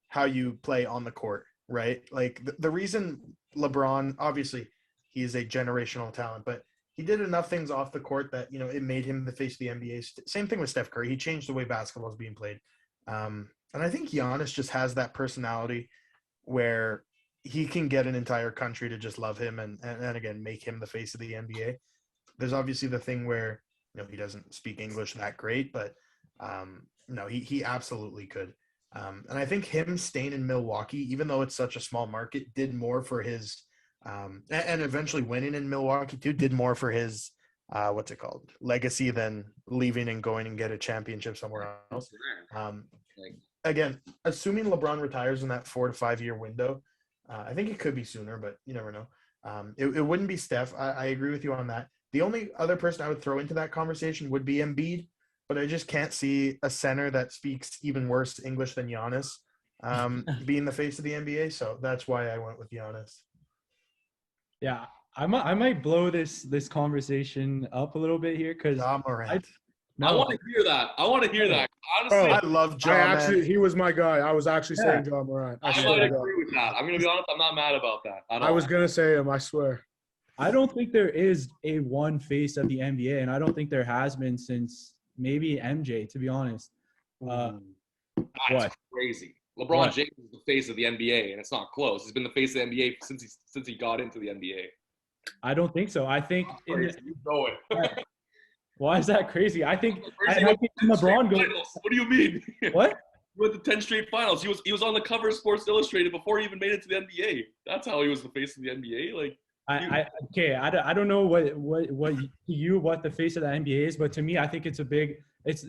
Speaker 2: how you play on the court, right? Like the reason LeBron, obviously, he is a generational talent, but he did enough things off the court that, it made him the face of the NBA. Same thing with Steph Curry. He changed the way basketball is being played. And I think Giannis just has that personality where he can get an entire country to just love him and again, make him the face of the NBA. there's obviously the thing where he doesn't speak English that great, but no, he absolutely could. And I think him staying in Milwaukee, even though it's such a small market, did more for his and eventually winning in Milwaukee too, did more for his legacy than leaving and going and get a championship somewhere else. Again, assuming LeBron retires in that 4 to 5 year window, I think it could be sooner, but you never know. It wouldn't be Steph. I agree with you on that. The only other person I would throw into that conversation would be Embiid, but I just can't see a center that speaks even worse English than Giannis being the face of the NBA. So that's why I went with Giannis.
Speaker 4: Yeah, I might blow this conversation up a little bit here because
Speaker 2: Ja Morant.
Speaker 1: I want to hear that. Honestly,
Speaker 2: I love Ja.
Speaker 3: He was my guy. I was actually saying Ja Morant.
Speaker 1: I might agree with that. I'm going to be honest. I'm not mad about that.
Speaker 3: I was going to say him, I swear.
Speaker 4: I don't think there is a one face of the NBA, and I don't think there has been since maybe MJ, to be honest.
Speaker 1: That's crazy. LeBron James is the face of the NBA, and it's not close. He's been the face of the NBA since he got into the NBA.
Speaker 4: I don't think so. I think
Speaker 1: you know it.
Speaker 4: Why is that crazy? I think LeBron goes.
Speaker 1: What do you mean?
Speaker 4: What?
Speaker 1: He went to 10 straight finals. He was on the cover of Sports Illustrated before he even made it to the NBA. That's how he was the face of the NBA. Like,
Speaker 4: I don't know what the face of the NBA is, but to me, I think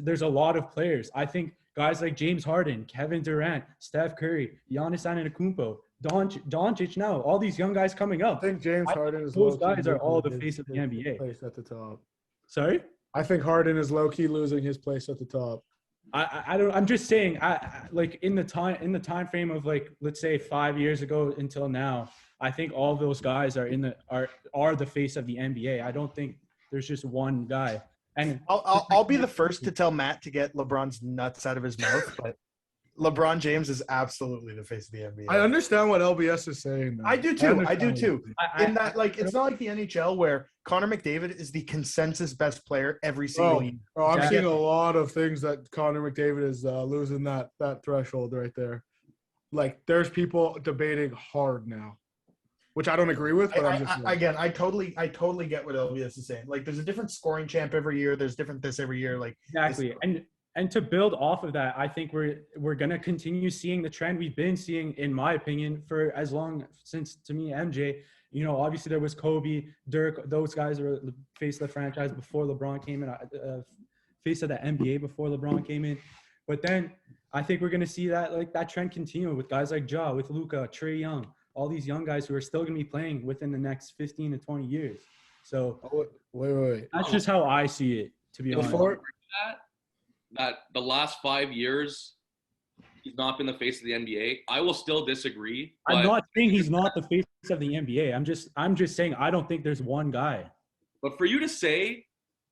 Speaker 4: there's a lot of players. I think guys like James Harden, Kevin Durant, Steph Curry, Giannis Antetokounmpo, Doncic now, all these young guys coming up.
Speaker 3: I think James Harden is
Speaker 4: those guys are all the face of the NBA.
Speaker 3: Place at the top.
Speaker 4: Sorry?
Speaker 3: I think Harden is low key losing his place at the top.
Speaker 4: I'm just saying, like in the time frame of like, let's say 5 years ago until now, I think all those guys are the face of the NBA. I don't think there's just one guy. And
Speaker 2: I'll be the first to tell Matt to get LeBron's nuts out of his mouth, but LeBron James is absolutely the face of the NBA.
Speaker 3: I understand what LBS is saying, man.
Speaker 2: I do too. In that, like, it's not like the NHL where Connor McDavid is the consensus best player every single year.
Speaker 3: I'm seeing a lot of things that Connor McDavid is losing that threshold right there. Like, there's people debating hard now, which I don't agree with, but I'm just saying.
Speaker 2: Again, I totally get what LBS is saying. Like, there's a different scoring champ every year. There's different this every year. Like,
Speaker 4: exactly. And to build off of that, I think we're gonna continue seeing the trend we've been seeing, in my opinion, for as long since, to me, MJ. You know, obviously there was Kobe, Dirk. Those guys were the face of the franchise before LeBron came in, face of the NBA before LeBron came in. But then I think we're gonna see that trend continue with guys like Ja, with Luka, Trae Young, all these young guys who are still gonna be playing within the next 15 to 20 years. So
Speaker 3: wait.
Speaker 4: That's just how I see it, to be honest.
Speaker 1: That the last 5 years he's not been the face of the NBA. I will still disagree.
Speaker 4: I'm not saying he's not the face of the NBA. I'm just saying I don't think there's one guy.
Speaker 1: But for you to say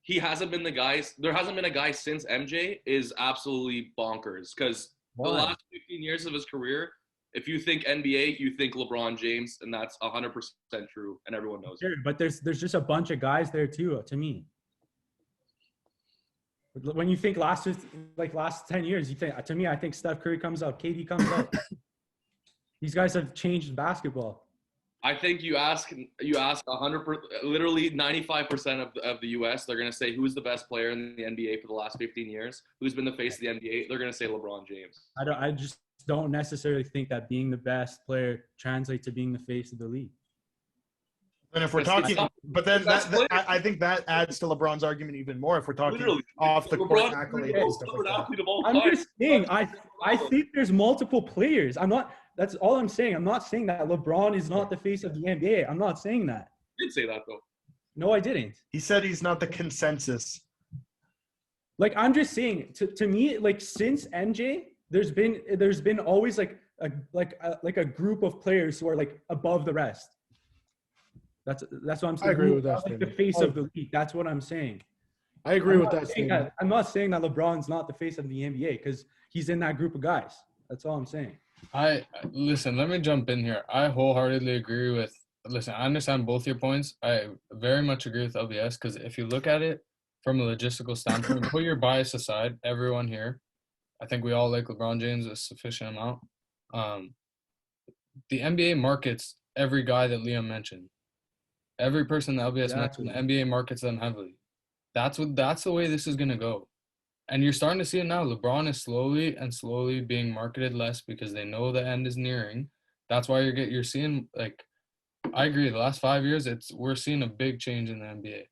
Speaker 1: he hasn't been the guy, there hasn't been a guy since MJ is absolutely bonkers. Because the last 15 years of his career, if you think NBA, you think LeBron James, and that's 100% true, and everyone knows it.
Speaker 4: But there's just a bunch of guys there too, to me. When you think last 10 years, I think Steph Curry comes up, KD comes up. These guys have changed basketball.
Speaker 1: I think you ask 100%, literally 95% of the US, they're gonna say who's the best player in the NBA for the last 15 years, who's been the face of the NBA. They're gonna say LeBron James.
Speaker 4: I just don't necessarily think that being the best player translates to being the face of the league.
Speaker 2: And if we're talking, but then I think that adds to LeBron's argument even more. If we're talking off the court accolades and stuff like that.
Speaker 4: I'm just saying, I think there's multiple players. That's all I'm saying. I'm not saying that LeBron is not the face of the NBA. I'm not saying that.
Speaker 1: You did say that though.
Speaker 4: No, I didn't.
Speaker 2: He said he's not the consensus.
Speaker 4: Like, I'm just saying, to me, like, since MJ, there's been always like a group of players who are like above the rest. That's what I'm saying.
Speaker 3: I agree with that.
Speaker 4: Like the face of the league. That's what I'm saying.
Speaker 3: I agree with that statement.
Speaker 4: I'm not saying that LeBron's not the face of the NBA because he's in that group of guys. That's all I'm saying.
Speaker 5: Listen, let me jump in here. I wholeheartedly agree with. Listen, I understand both your points. I very much agree with LBS because if you look at it from a logistical standpoint, put your bias aside, everyone here, I think we all like LeBron James a sufficient amount. The NBA markets every guy that Liam mentioned. Every person in the LBS
Speaker 3: Exactly.
Speaker 5: mentioned, the NBA markets them heavily. That's the way this is gonna go. And you're starting to see it now. LeBron is slowly being marketed less because they know the end is nearing. That's why you're seeing, like, I agree. The last 5 years, we're seeing a big change in the NBA.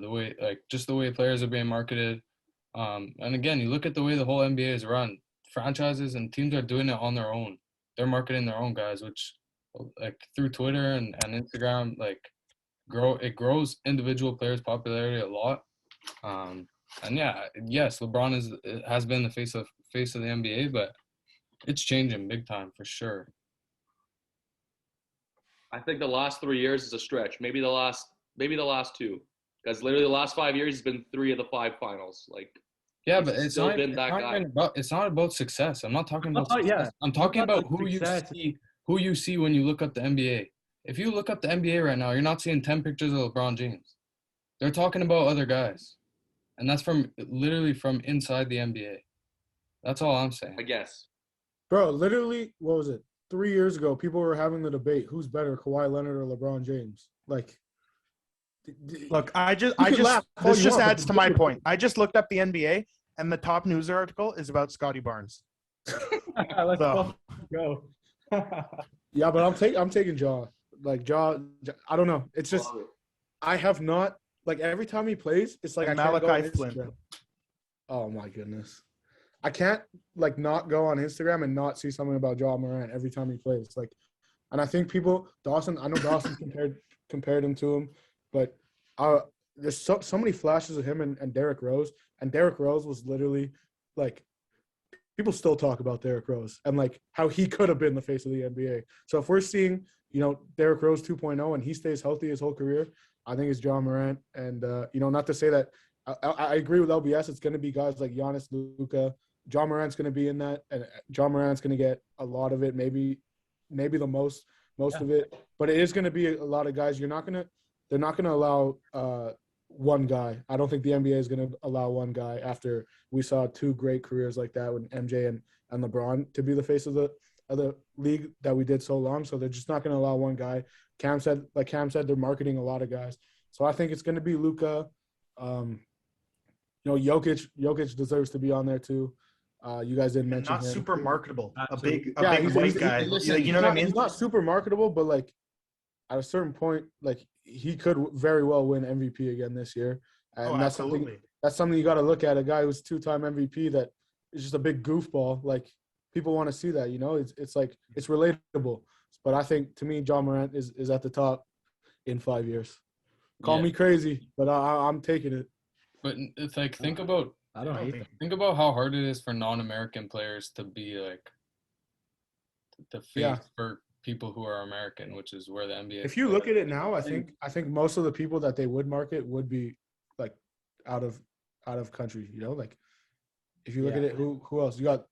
Speaker 5: The way, like, just the way players are being marketed. And again, you look at the way the whole NBA is run. Franchises and teams are doing it on their own. They're marketing their own guys, which, like, through Twitter and Instagram, like, it grows individual players' popularity a lot. And yes, LeBron has been the face of the NBA, but it's changing big time for sure.
Speaker 1: I think the last 3 years is a stretch. Maybe the last two, because literally the last 5 years has been 3 of the 5 finals. Like,
Speaker 5: Yeah,
Speaker 1: he's
Speaker 5: but it's
Speaker 1: still
Speaker 5: not,
Speaker 1: been
Speaker 5: it's
Speaker 1: that
Speaker 5: not
Speaker 1: guy.
Speaker 5: even about, it's not about success. I'm not talking about
Speaker 4: Oh,
Speaker 5: success.
Speaker 4: yeah.
Speaker 5: I'm talking
Speaker 4: It's not
Speaker 5: about who
Speaker 4: success.
Speaker 5: who you see when you look up the NBA. If you look up the NBA right now, you're not seeing 10 pictures of LeBron James. They're talking about other guys. And that's literally from inside the NBA. That's all I'm saying.
Speaker 1: I guess.
Speaker 3: Bro, literally, what was it? 3 years ago, people were having the debate: who's better, Kawhi Leonard or LeBron James? Like,
Speaker 2: Look,
Speaker 3: can laugh all
Speaker 2: this
Speaker 3: you
Speaker 2: just
Speaker 3: want,
Speaker 2: adds
Speaker 3: but
Speaker 2: to my point. I just looked up the NBA, and the top news article is about Scotty Barnes.
Speaker 4: Let's
Speaker 2: So-
Speaker 4: go.
Speaker 3: yeah, but I'm taking Jaw. Like Ja, I don't know. It's just I have not, like, every time he plays, it's like
Speaker 2: And
Speaker 3: I can't go on
Speaker 2: Malachi Flynn.
Speaker 3: Instagram. Oh my goodness, I can't, like, not go on Instagram and not see something about Ja Morant every time he plays. Like, and I think Dawson compared him to him, but there's so many flashes of him and Derrick Rose, and Derrick Rose was literally, like, people still talk about Derrick Rose and, like, how he could have been the face of the NBA. So if we're seeing, Derrick Rose 2.0 and he stays healthy his whole career, I think it's Ja Morant. And, not to say that I agree with LBS. It's going to be guys like Giannis, Luka. Ja Morant's going to be in that, and Ja Morant's going to get a lot of it, maybe the most of it. But it is going to be a lot of guys. They're not going to allow one guy. I don't think the NBA is going to allow one guy after we saw 2 great careers like that with MJ and LeBron to be the face of the league that we did so long. So they're just not going to allow one guy. Cam said, they're marketing a lot of guys. So I think it's going to be Luka. Jokic deserves to be on there too. You guys didn't mention
Speaker 2: Not
Speaker 3: him.
Speaker 2: super marketable.
Speaker 4: Absolutely.
Speaker 2: A big
Speaker 3: he's-
Speaker 2: white
Speaker 3: he's-
Speaker 2: guy.
Speaker 5: listen,
Speaker 2: You know what I mean?
Speaker 3: He's not super marketable, but, like, at a certain point, like, he could very well win MVP again this year. And
Speaker 2: Oh,
Speaker 3: that's
Speaker 2: absolutely.
Speaker 3: something you got to look at. A guy who's 2-time MVP that is just a big goofball. Like, people want to see that. It's like, it's relatable. But I think, to me, Ja Morant is at the top in 5 years. Call me crazy, but I'm taking it.
Speaker 5: But it's like, think about
Speaker 4: I don't hate that.
Speaker 5: think about how hard it is for non-American players to be, like, the face
Speaker 3: Yeah.
Speaker 5: for people who are American, which is where the NBA.
Speaker 3: If you look at it now, I think most of the people that they would market would be, like, out of country. Like, if you look at it, who else? You got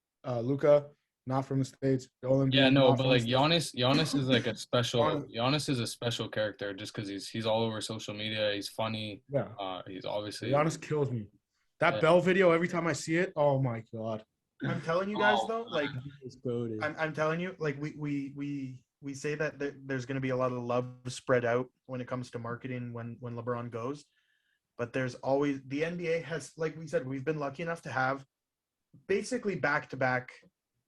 Speaker 3: Luka, not from the States. Joel Embiid,
Speaker 5: Yeah, no,
Speaker 3: not
Speaker 5: but,
Speaker 3: from
Speaker 5: like,
Speaker 3: the
Speaker 5: Giannis is like a special.
Speaker 3: Giannis-
Speaker 5: Giannis is a special character just because he's all over social media. He's funny.
Speaker 3: Yeah.
Speaker 5: He's obviously.
Speaker 3: Giannis kills me. That
Speaker 5: Yeah.
Speaker 3: Bell video, every time I see it, oh my god.
Speaker 2: I'm telling you guys,
Speaker 1: Oh,
Speaker 2: though, like,
Speaker 4: It's goated.
Speaker 2: I'm telling you, like, we say that there's going to be a lot of love spread out when it comes to marketing when LeBron goes, but there's always the NBA has, like we said, we've been lucky enough to have basically back-to-back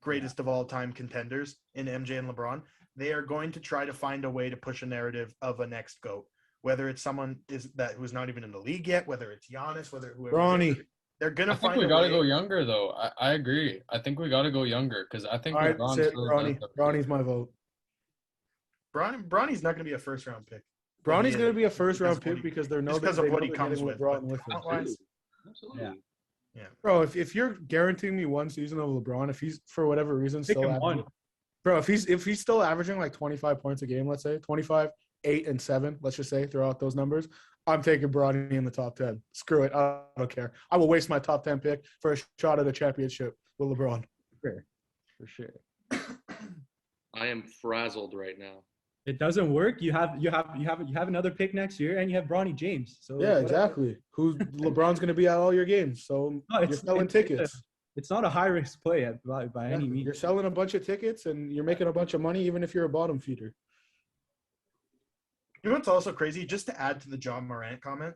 Speaker 2: greatest of all time contenders in MJ and LeBron. They are going to try to find a way to push a narrative of a next GOAT, whether it's someone who's not even in the league yet, whether it's Giannis, whoever.
Speaker 3: Bronny.
Speaker 2: They're gonna
Speaker 5: I think
Speaker 2: find
Speaker 5: we
Speaker 2: a
Speaker 5: got to
Speaker 2: way.
Speaker 5: go younger, though. I agree. I think we got to go younger because I think
Speaker 3: All right,
Speaker 5: LeBron's
Speaker 3: that's it.
Speaker 5: still
Speaker 3: Bronny.
Speaker 5: the-
Speaker 3: Bronny's my vote.
Speaker 2: Bronny's not going to be a first round pick.
Speaker 3: Bronny's
Speaker 2: Yeah,
Speaker 3: going to be a first round
Speaker 2: because what
Speaker 3: pick
Speaker 2: he-
Speaker 3: because they know
Speaker 2: just because
Speaker 3: that
Speaker 2: of what
Speaker 3: they
Speaker 2: he
Speaker 3: know
Speaker 2: comes
Speaker 3: they're
Speaker 2: with.
Speaker 3: getting
Speaker 2: But
Speaker 3: LeBron with him.
Speaker 2: talent-wise,
Speaker 1: Absolutely.
Speaker 4: Yeah.
Speaker 3: Bro, if you're guaranteeing me one season of LeBron, if he's for whatever reason
Speaker 4: Pick
Speaker 3: still
Speaker 4: him
Speaker 3: averaging,
Speaker 4: one.
Speaker 3: bro, if he's still averaging like 25 points a game, let's say 25, 8, and 7, let's just say, throw out those numbers, I'm taking Bronny in the top 10. Screw it, I don't care. I will waste my top 10 pick for a shot at a championship with LeBron.
Speaker 4: For sure.
Speaker 1: I am frazzled right now.
Speaker 4: It doesn't work. You have another pick next year, and you have Bronny James. So
Speaker 3: Yeah,
Speaker 4: whatever.
Speaker 3: exactly. LeBron's going to be at all your games, so
Speaker 4: No,
Speaker 3: you're selling tickets.
Speaker 4: It's not a high risk play by any means.
Speaker 3: You're selling a bunch of tickets and you're making a bunch of money, even if you're a bottom feeder.
Speaker 2: You know what's also crazy? Just to add to the John Morant comment,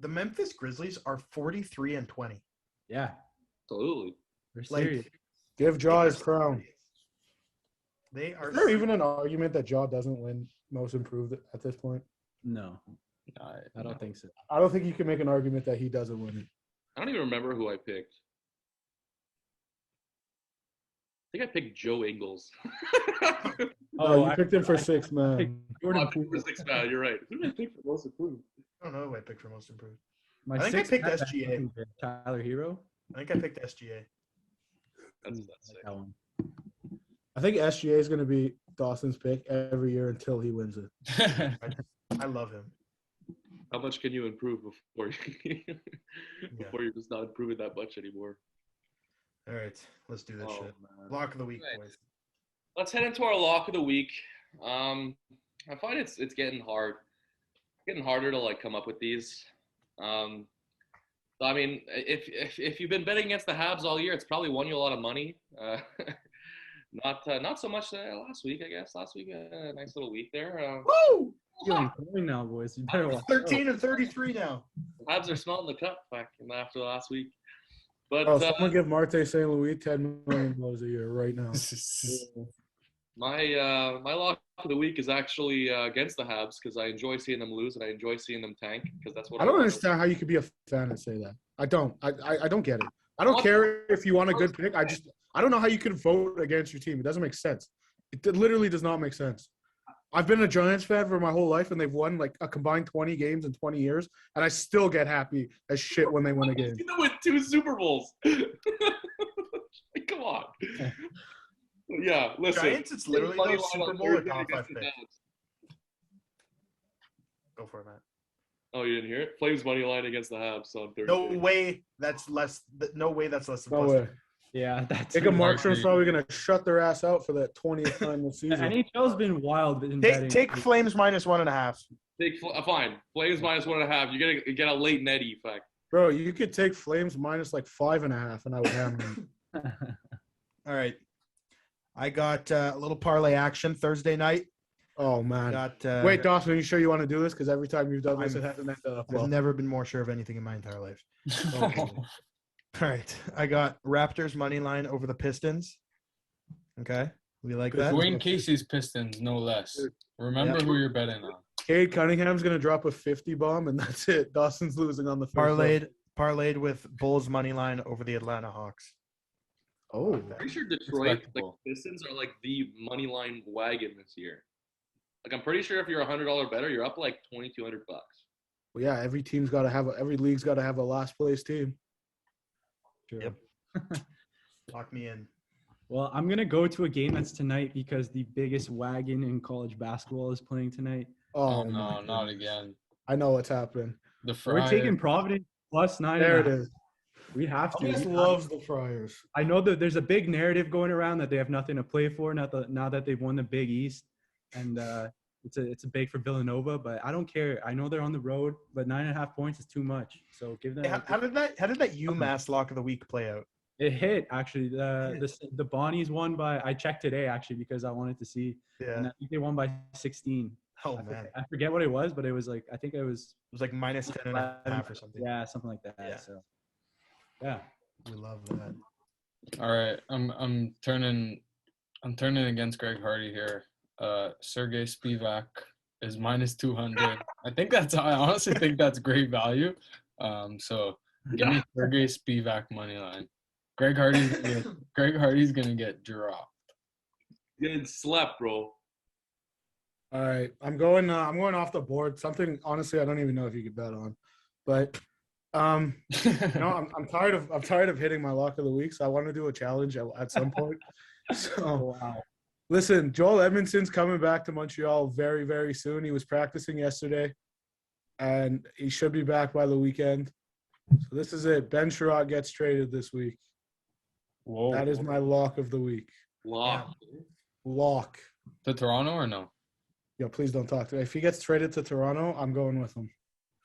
Speaker 2: the Memphis Grizzlies are 43-20.
Speaker 4: Yeah,
Speaker 1: Absolutely.
Speaker 4: we're
Speaker 2: Like,
Speaker 4: serious.
Speaker 3: Give Ja his crown.
Speaker 2: They are.
Speaker 3: Is there even an argument that Ja doesn't win Most Improved at this point?
Speaker 4: No, I don't think so.
Speaker 3: I don't think you can make an argument that he doesn't win it.
Speaker 1: I don't even remember who I picked. I think I picked Joe Ingles.
Speaker 3: Oh, you
Speaker 4: I
Speaker 3: picked him for 6 man.
Speaker 4: picked Jordan
Speaker 1: I picked
Speaker 4: Poole.
Speaker 1: for 6 man. You're right. Who did I pick for most improved?
Speaker 2: I don't know who I picked for most improved.
Speaker 4: My
Speaker 2: I think I
Speaker 4: sixth
Speaker 2: picked
Speaker 4: man,
Speaker 2: SGA.
Speaker 4: Tyler Hero.
Speaker 2: I think I picked SGA.
Speaker 1: That's
Speaker 4: Like
Speaker 1: sick.
Speaker 4: that one.
Speaker 3: I think SGA is going to be Dawson's pick every year until he wins it.
Speaker 2: I love him.
Speaker 1: How much can you improve before you're just not improving that much anymore?
Speaker 2: All right, let's do this
Speaker 1: Oh,
Speaker 2: shit.
Speaker 1: man.
Speaker 2: Lock of the week,
Speaker 1: Right.
Speaker 2: boys.
Speaker 1: Let's head into our lock of the week. I find it's getting hard, getting harder to like come up with these. So I mean, if you've been betting against the Habs all year, it's probably won you a lot of money. Not so much last week, I guess. Last week, a nice little week there.
Speaker 2: Woo!
Speaker 4: Feeling going now, boys. You better watch out.
Speaker 2: 13-33 now.
Speaker 1: The Habs are smelling the cup back after last week. But
Speaker 3: Oh, someone give Marte St. Louis $10 million a year right now.
Speaker 1: my lock of the week is actually against the Habs because I enjoy seeing them lose and I enjoy seeing them tank because that's what
Speaker 3: I don't
Speaker 1: want.
Speaker 3: understand how you could be a fan and say that. I don't. I don't get it. I don't care if you want a good pick. I don't know how you could vote against your team. It doesn't make sense. It literally does not make sense. I've been a Giants fan for my whole life, and they've won like a combined 20 games in 20 years, and I still get happy as shit when they win a game.
Speaker 1: I've seen them win 2 Super Bowls. Come on. Yeah, listen.
Speaker 2: Giants, it's literally
Speaker 1: Money
Speaker 2: no
Speaker 1: line
Speaker 2: Super
Speaker 1: on
Speaker 2: Bowl or
Speaker 1: Thursday
Speaker 2: top 5
Speaker 1: against the
Speaker 2: pick.
Speaker 1: Habs.
Speaker 2: Go for it, Matt.
Speaker 1: Oh, you didn't hear it? Flames money line against the Habs on Thursday.
Speaker 2: No way that's less. No way that's less than
Speaker 3: No
Speaker 2: plus.
Speaker 3: way.
Speaker 4: Yeah, that's
Speaker 3: Jacob Markstrom's probably going to shut their ass out for that 20th time this
Speaker 4: The
Speaker 3: season.
Speaker 4: NHL's been wild in betting.
Speaker 2: Take Flames minus 1.5.
Speaker 1: Take fine. Flames minus 1.5. You get a late Netty effect.
Speaker 3: Bro, you could take Flames minus like 5.5, and I would hammer them.
Speaker 2: All right. I got a little parlay action Thursday night.
Speaker 3: Oh, man.
Speaker 2: Got
Speaker 3: Wait, Dawson, are you sure you want to do this? Because every time you've done this, it hasn't ended up
Speaker 2: I've
Speaker 3: well.
Speaker 2: never been more sure of anything in my entire life. All right. I got Raptors money line over the Pistons. Okay. We like that.
Speaker 5: Dwayne Casey's Pistons, no less. Remember who you're betting on.
Speaker 3: Cade Cunningham's going to drop a 50 bomb, and that's it. Dawson's losing on the first round.
Speaker 2: Parlayed with Bulls money line over the Atlanta Hawks.
Speaker 3: Oh,
Speaker 1: I'm pretty sure Detroit, like Pistons, are like the money line wagon this year. Like I'm pretty sure if you're $100 better, you're up like $2,200.
Speaker 3: well, yeah. Every team's got to have every league's got to have a last place team.
Speaker 4: True.
Speaker 2: Yep. Lock me in.
Speaker 4: Well, I'm gonna go to a game that's tonight because the biggest wagon in college basketball is playing tonight.
Speaker 5: Oh,
Speaker 3: my
Speaker 5: no, not
Speaker 3: goodness.
Speaker 5: again.
Speaker 3: I know what's happening.
Speaker 5: The
Speaker 4: We're
Speaker 5: Friars.
Speaker 4: taking Providence plus 9.
Speaker 3: There it is.
Speaker 4: We have to.
Speaker 3: Thomas loves the Friars.
Speaker 4: I know that there's a big narrative going around that they have nothing to play for now that they've won the Big East, and it's a big for Villanova. But I don't care. I know they're on the road, but 9.5 points is too much. So give them.
Speaker 2: How did that UMass lock of the week play out?
Speaker 4: It hit actually. The Bonnies won by. I checked today actually because I wanted to see. And
Speaker 2: Yeah.
Speaker 4: I think they won by 16.
Speaker 2: Oh man.
Speaker 4: I forget what it was, but it was like I think it was.
Speaker 2: It was like minus 10.5 or something.
Speaker 4: Yeah, something like that.
Speaker 2: Yeah.
Speaker 4: So. Yeah.
Speaker 2: We love that.
Speaker 5: All right, I'm turning against Greg Hardy here. Sergey Spivak is minus 200. I honestly think that's great value. So give me Sergey Spivak money line. Greg Hardy's gonna get dropped.
Speaker 1: Getting slept, bro.
Speaker 3: All right, I'm going off the board. Something honestly, I don't even know if you could bet on, but I'm tired of hitting my lock of the week, so I want to do a challenge at some point. So,
Speaker 4: Wow.
Speaker 3: listen, Joel Edmondson's coming back to Montreal very, very soon. He was practicing yesterday, and he should be back by the weekend. So this is it. Ben Sherratt gets traded this week.
Speaker 5: Whoa.
Speaker 3: That is my lock of the week.
Speaker 1: Lock.
Speaker 3: Lock.
Speaker 5: To Toronto or no?
Speaker 3: Yo, please don't talk to me. If he gets traded to Toronto, I'm going with him.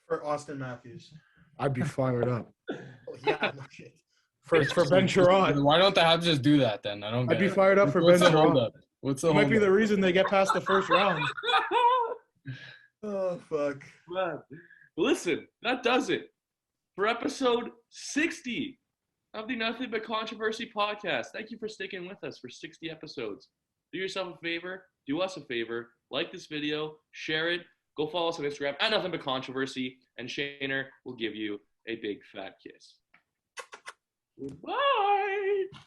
Speaker 2: For Austin Matthews.
Speaker 3: I'd be fired up.
Speaker 2: Oh, yeah, no shit.
Speaker 3: For Ben Sherratt.
Speaker 5: Why don't the Habs just do that then? I don't get
Speaker 3: I'd be
Speaker 5: it.
Speaker 3: fired up for
Speaker 5: What's
Speaker 3: Ben
Speaker 5: the
Speaker 3: Sherratt.
Speaker 5: holdup? What's the
Speaker 3: It might be
Speaker 5: holdup?
Speaker 3: the reason they get past the first round.
Speaker 2: Oh fuck.
Speaker 1: Man. Listen, that does it for episode 60 of the Nothing But Controversy podcast. Thank you for sticking with us for 60 episodes. Do yourself a favor, do us a favor, like this video, share it, go follow us on Instagram at Nothing But Controversy, and Shaner will give you a big fat kiss. Goodbye.